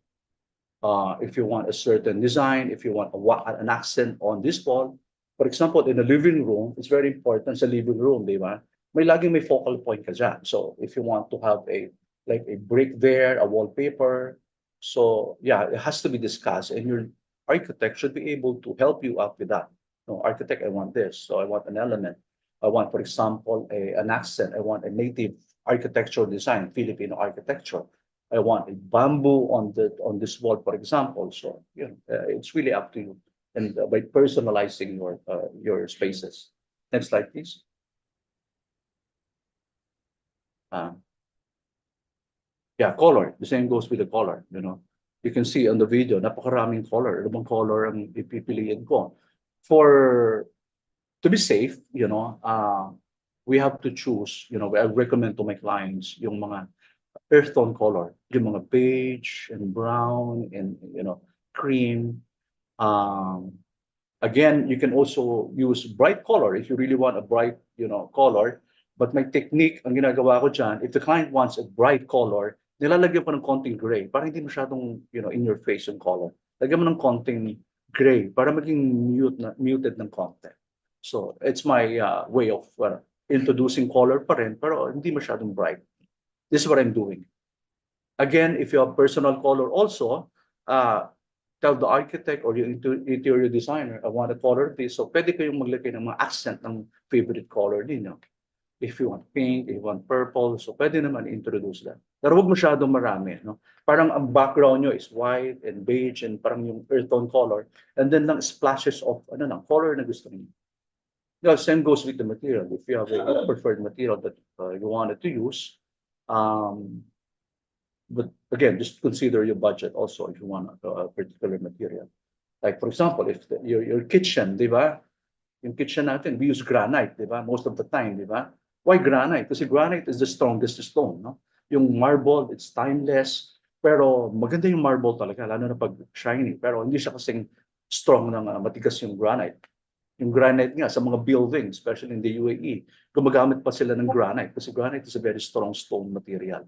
if you want a certain design, if you want an accent on this wall. For example, in the living room, it's very important sa living room, di ba? May focal point ka dyan. So if you want to have a brick there, a wallpaper, so yeah, it has to be discussed, and your architect should be able to help you out with that. No, architect, I want this, so I want an element. I want, for example, an accent. I want a native architectural design, Filipino architecture. I want a bamboo on this wall, for example. So it's really up to you, and by personalizing your spaces. Next slide, please. Yeah, color. The same goes with the color. You can see on the video, napakaraming color. Ano bang color ang ipipiliin ko? To be safe, we have to choose. I recommend to my clients yung mga earth tone color, yung mga beige and brown and cream. Again, you can also use bright color if you really want a bright color. But my technique, ang ginagawa ko dyan, if the client wants a bright color, nilalagyan ko ng konting gray para hindi masyadong in your face yung color. Lagyan mo ng konting gray para maging muted ng konti. So it's my way of introducing color pa rin pero hindi masyadong bright. This is what I'm doing. Again, if you have personal color also, tell the architect or your interior designer, I want a color this. So pwede kayong maglagay ng mga accent ng favorite color ninyo. If you want pink, if you want purple, so pwede naman introduce that. Pero huwag masyadong marami. No? Parang ang background nyo is white and beige and parang yung earth tone color. And then lang splashes of color na gusto niyo. The same goes with the material. If you have a preferred material that you wanted to use, but again, just consider your budget also if you want a particular material. Like for example, if your kitchen, di ba? Yung kitchen natin, we use granite, di ba? Most of the time, di ba? Why granite? Kasi granite is the strongest stone, no? Yung marble, it's timeless, pero maganda yung marble talaga, lalo na pag shiny, pero hindi siya kasing strong ng matigas yung granite. Yung granite nga sa mga buildings, especially in the UAE, gumagamit pa sila ng granite kasi granite is a very strong stone material.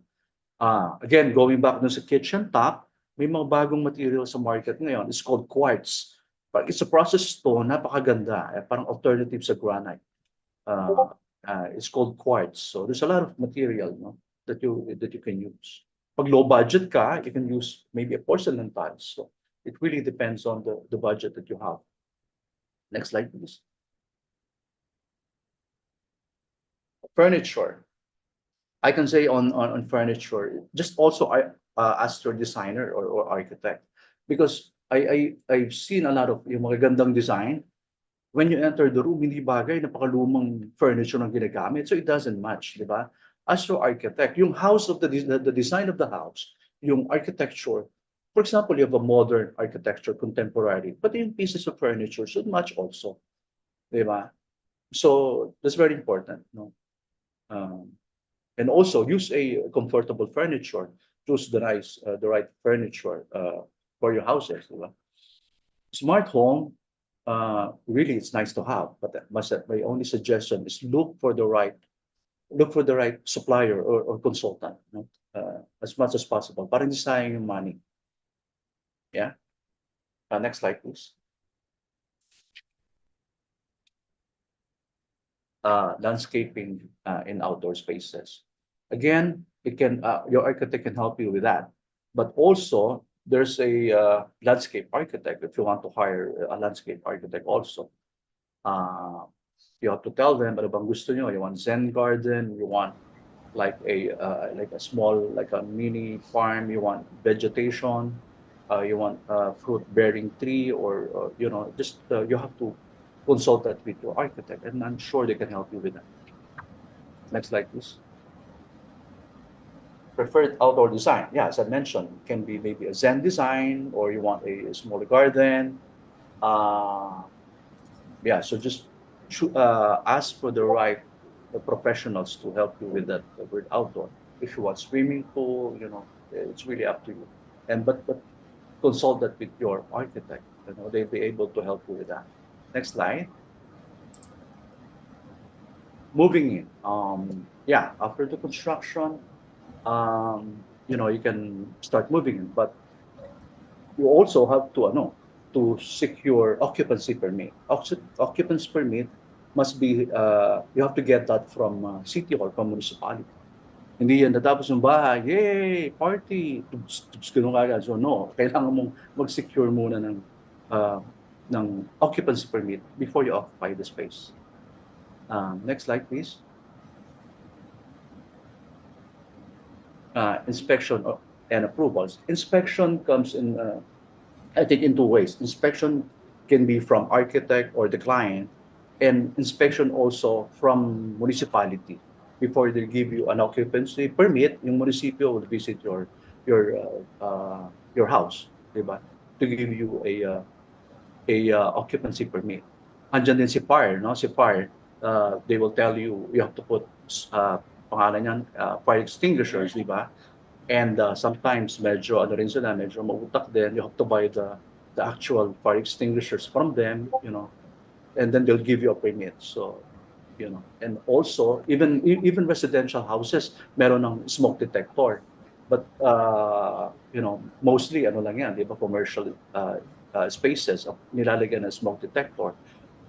Again, going back dun sa kitchen top, may mga bagong material sa market ngayon. It's called quartz. But it's a processed stone, napakaganda. Parang alternative sa granite. It's called quartz. So there's a lot of material that you can use. Pag low budget ka, you can use maybe a porcelain tiles. So it really depends on the budget that you have. Next slide, please. Furniture. I can say on furniture, just also ask your designer or architect, because I've seen a lot of yung mga gandang design. When you enter the room, hindi bagay, napakalumang furniture ng ginagamit, so it doesn't match, di ba? As your architect, yung house of the design of the house, yung architecture, for example, you have a modern architecture, contemporary, but yung pieces of furniture should match also, di ba? So that's very important, no? And also use a comfortable furniture. Choose the right furniture for your houses. Smart home, really, it's nice to have, but my only suggestion is look for the right supplier or consultant, as much as possible. Para hindi sayang yung money. Yeah. Next slide, please. landscaping in outdoor spaces. Again, it can your architect can help you with that. But also, there's a landscape architect if you want to hire a landscape architect also. Uh, you have to tell them ano bang gusto nyo. You want Zen garden, you want like a small like a mini farm, you want vegetation, you want a fruit bearing tree, or just you have to consult that with your architect, and I'm sure they can help you with that. Next slide, please. Preferred outdoor design. Yeah, as I mentioned, can be maybe a Zen design, or you want a smaller garden. Uh, yeah, so just ask for the right professionals to help you with that with outdoor. If you want swimming pool, it's really up to you. And but consult that with your architect. They'll be able to help you with that. Next slide. Moving in. Yeah, after the construction, you can start moving in, but you also have to to secure occupancy permit. Occupancy permit must be you have to get that from city or from municipality. Hindi yan natapos ng bahay, yay, party, tugs, tugs, ganun agad. So no, kailangan mong mag-secure muna uh, ng occupancy permit before you occupy the space. Next slide, please. Inspection and approvals. Inspection comes in, I think, in two ways. Inspection can be from architect or the client, and inspection also from municipality. Before they give you an occupancy permit, yung munisipyo will visit your house, diba? To give you a occupancy permit. Andyan din si fire, no? Si fire, they will tell you you have to put pangalan yan, fire extinguishers, di ba? And sometimes medyo ano rin sila, medyo mautak din. You have to buy the actual fire extinguishers from them, and then they'll give you a permit. So, and also even residential houses meron ng smoke detector. But mostly ano lang yan, 'di ba, commercial spaces nilalagyan ng smoke detector.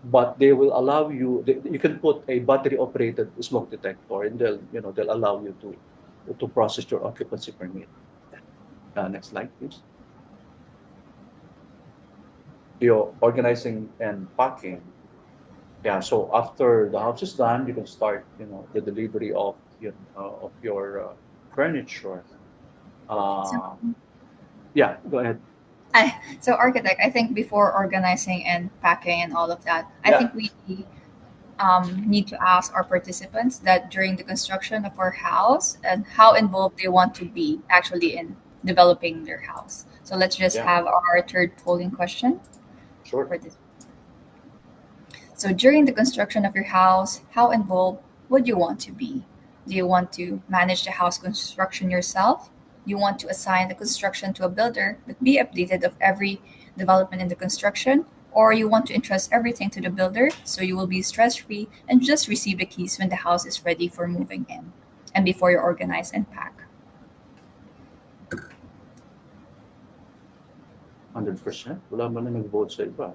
But they will allow you, you can put a battery operated smoke detector, and they'll allow you to process your occupancy permit. Next slide, please. Your organizing and packing. Yeah, so after the house is done, you can start, the delivery of your furniture. Yeah, go ahead. So architect, I think before organizing and packing and all of that, I Yeah. think we need to ask our participants that during the construction of our house and how involved they want to be actually in developing their house. So let's just Yeah. have our third polling question Sure. for this. So during the construction of your house, how involved would you want to be? Do you want to manage the house construction yourself? You want to assign the construction to a builder but be updated of every development in the construction? Or you want to entrust everything to the builder so you will be stress free and just receive the keys when the house is ready for moving in and before you organize and pack? 100%. Wala man na nag-vote sa iba.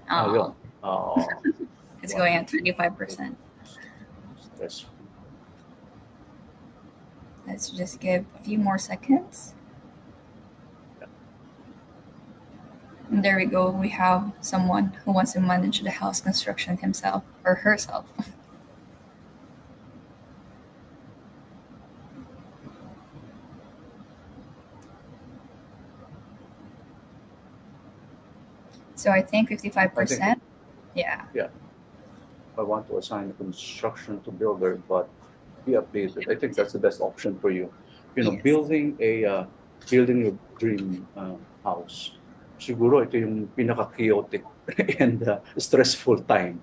Oh, Yun. it's going at 25%. Stress. Let's just give a few more seconds. And there we go. We have someone who wants to manage the house construction himself or herself. So I think 55%. Yeah. I want to assign construction to builder, but be updated. I think that's the best option for you. Yes. Building your dream house. Siguro ito yung pinaka-chaotic and stressful time.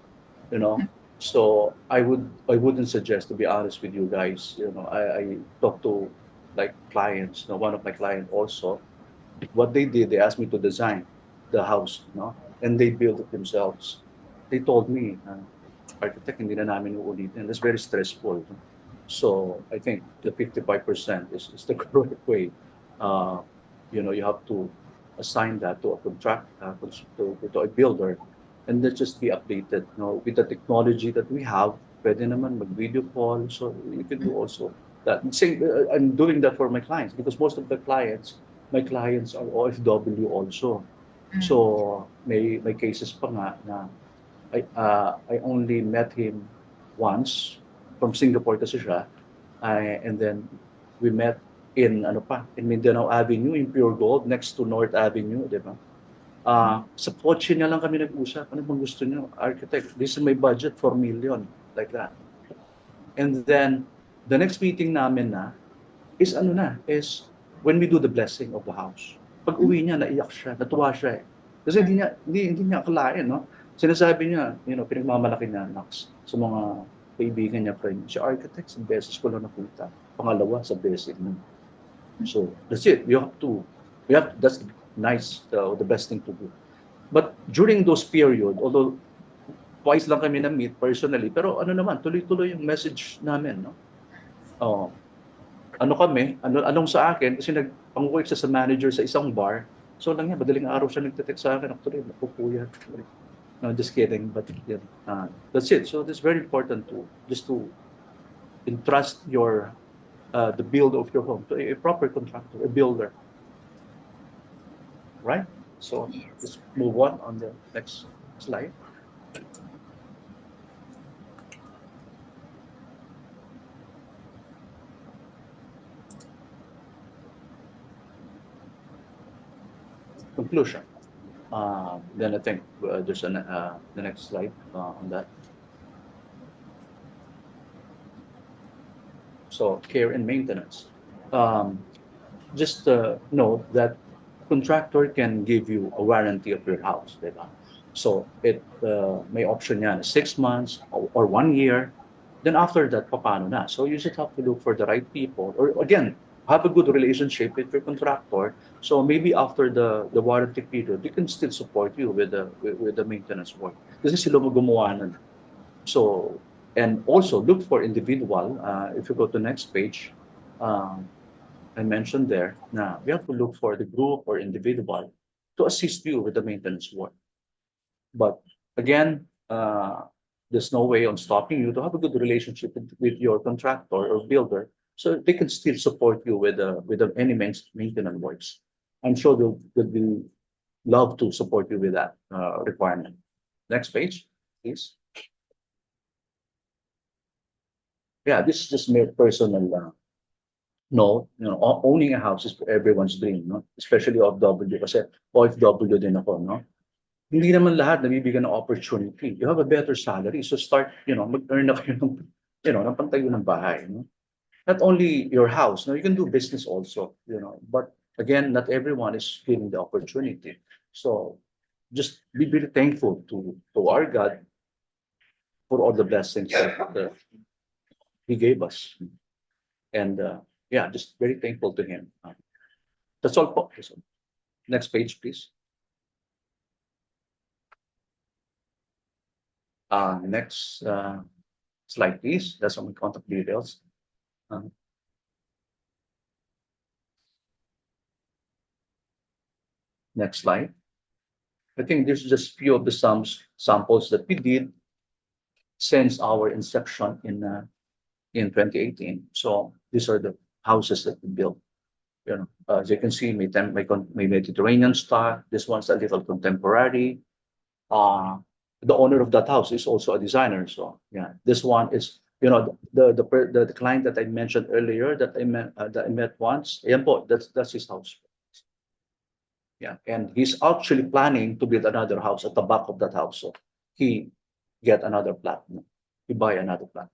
So I wouldn't suggest, to be honest with you guys. I talk to like clients. One of my clients also. What they did, they asked me to design the house, and they built it themselves. They told me, architect, hindi na namin uulitin. That's very stressful. So I think the 55% is the correct way. You have to assign that to a contract, to a builder, and let's just be updated. With the technology that we have, pwede naman mag-video call, so you can do also that. I'm doing that for my clients because most of my clients are OFW also. So may cases pa nga na I only met him once from Singapore kasi siya. And then we met in in Mindanao Avenue in Pure Gold next to North Avenue, di ba? Sa kotse niya lang kami nag-usap. Ano bang gusto niyo? Architect, this is my budget, 4 million. Like that. And then, the next meeting namin is when we do the blessing of the house. Pag uwi niya, naiyak siya, natuwa siya eh. Kasi hindi niya akalain, no? Sinasabi niya, pinagmamalaki niya, Nax, sa mga kaibigan niya, friend. Si architect, sa beses ko lang nakita. Pangalawa, sa blessing mo. So, that's it. That's nice, the best thing to do. But during those period, although twice lang kami na-meet personally, pero tuloy-tuloy yung message namin, no? Oh, anong sa akin, kasi nag-work sa manager sa isang bar, so lang yan, madaling araw siya nagte-text sa akin, actually, napupuya. No, just kidding, but yeah, that's it. So it's very important to entrust the build of your home to a proper contractor, a builder, right? So let's move on the next slide. Conclusion. Then I think there's the next slide on that. So care and maintenance. Just note that contractor can give you a warranty of your house, diba? So it may option yan 6 months or 1 year. Then after that, paano na? So you just have to look for the right people, or again, have a good relationship with your contractor. So maybe after the warranty period, they can still support you with the maintenance work. Kasi sila mo gumawa nun. So, and also look for individual. If you go to next page, I mentioned there, now we have to look for the group or individual to assist you with the maintenance work. But again, there's no way on stopping you to have a good relationship with your contractor or builder, so they can still support you with any maintenance works. I'm sure they'll love to support you with that requirement. Next page, please. Yeah, this is just mere personal. No, owning a house is everyone's dream, no? Especially OFW, kasi OFW din ako, no? Hindi naman lahat nabibigyan ng opportunity. You have a better salary, so start, mag-earn na kayo ng pantayo ng bahay, no? Not only your house, no, you can do business also, but again, not everyone is given the opportunity. So just be very thankful to our God for all the blessings that He gave us. And yeah, just very thankful to Him. That's all po. Next page, please. Next slide, please. That's on my contact details. Next slide. I think this is just few of the samples that we did since our inception in 2018. So these are the houses that we built. As you can see, my Mediterranean style. This one's a little contemporary. The owner of that house is also a designer. So yeah, this one is the client that I mentioned earlier that I met once. Ayan po, that's his house. Yeah, and he's actually planning to build another house at the back of that house. So he get another plot. He buy another plot.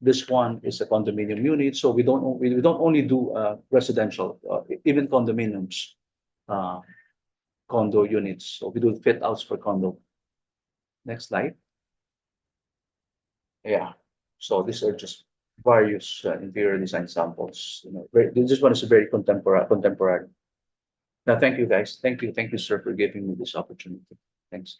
This one is a condominium unit, so we don't only do residential, even condominiums, condo units. So we do fit outs for condo. Next slide. Yeah. So these are just various interior design samples. This one is very contemporary. Now, thank you guys. Thank you, sir, for giving me this opportunity. Thanks.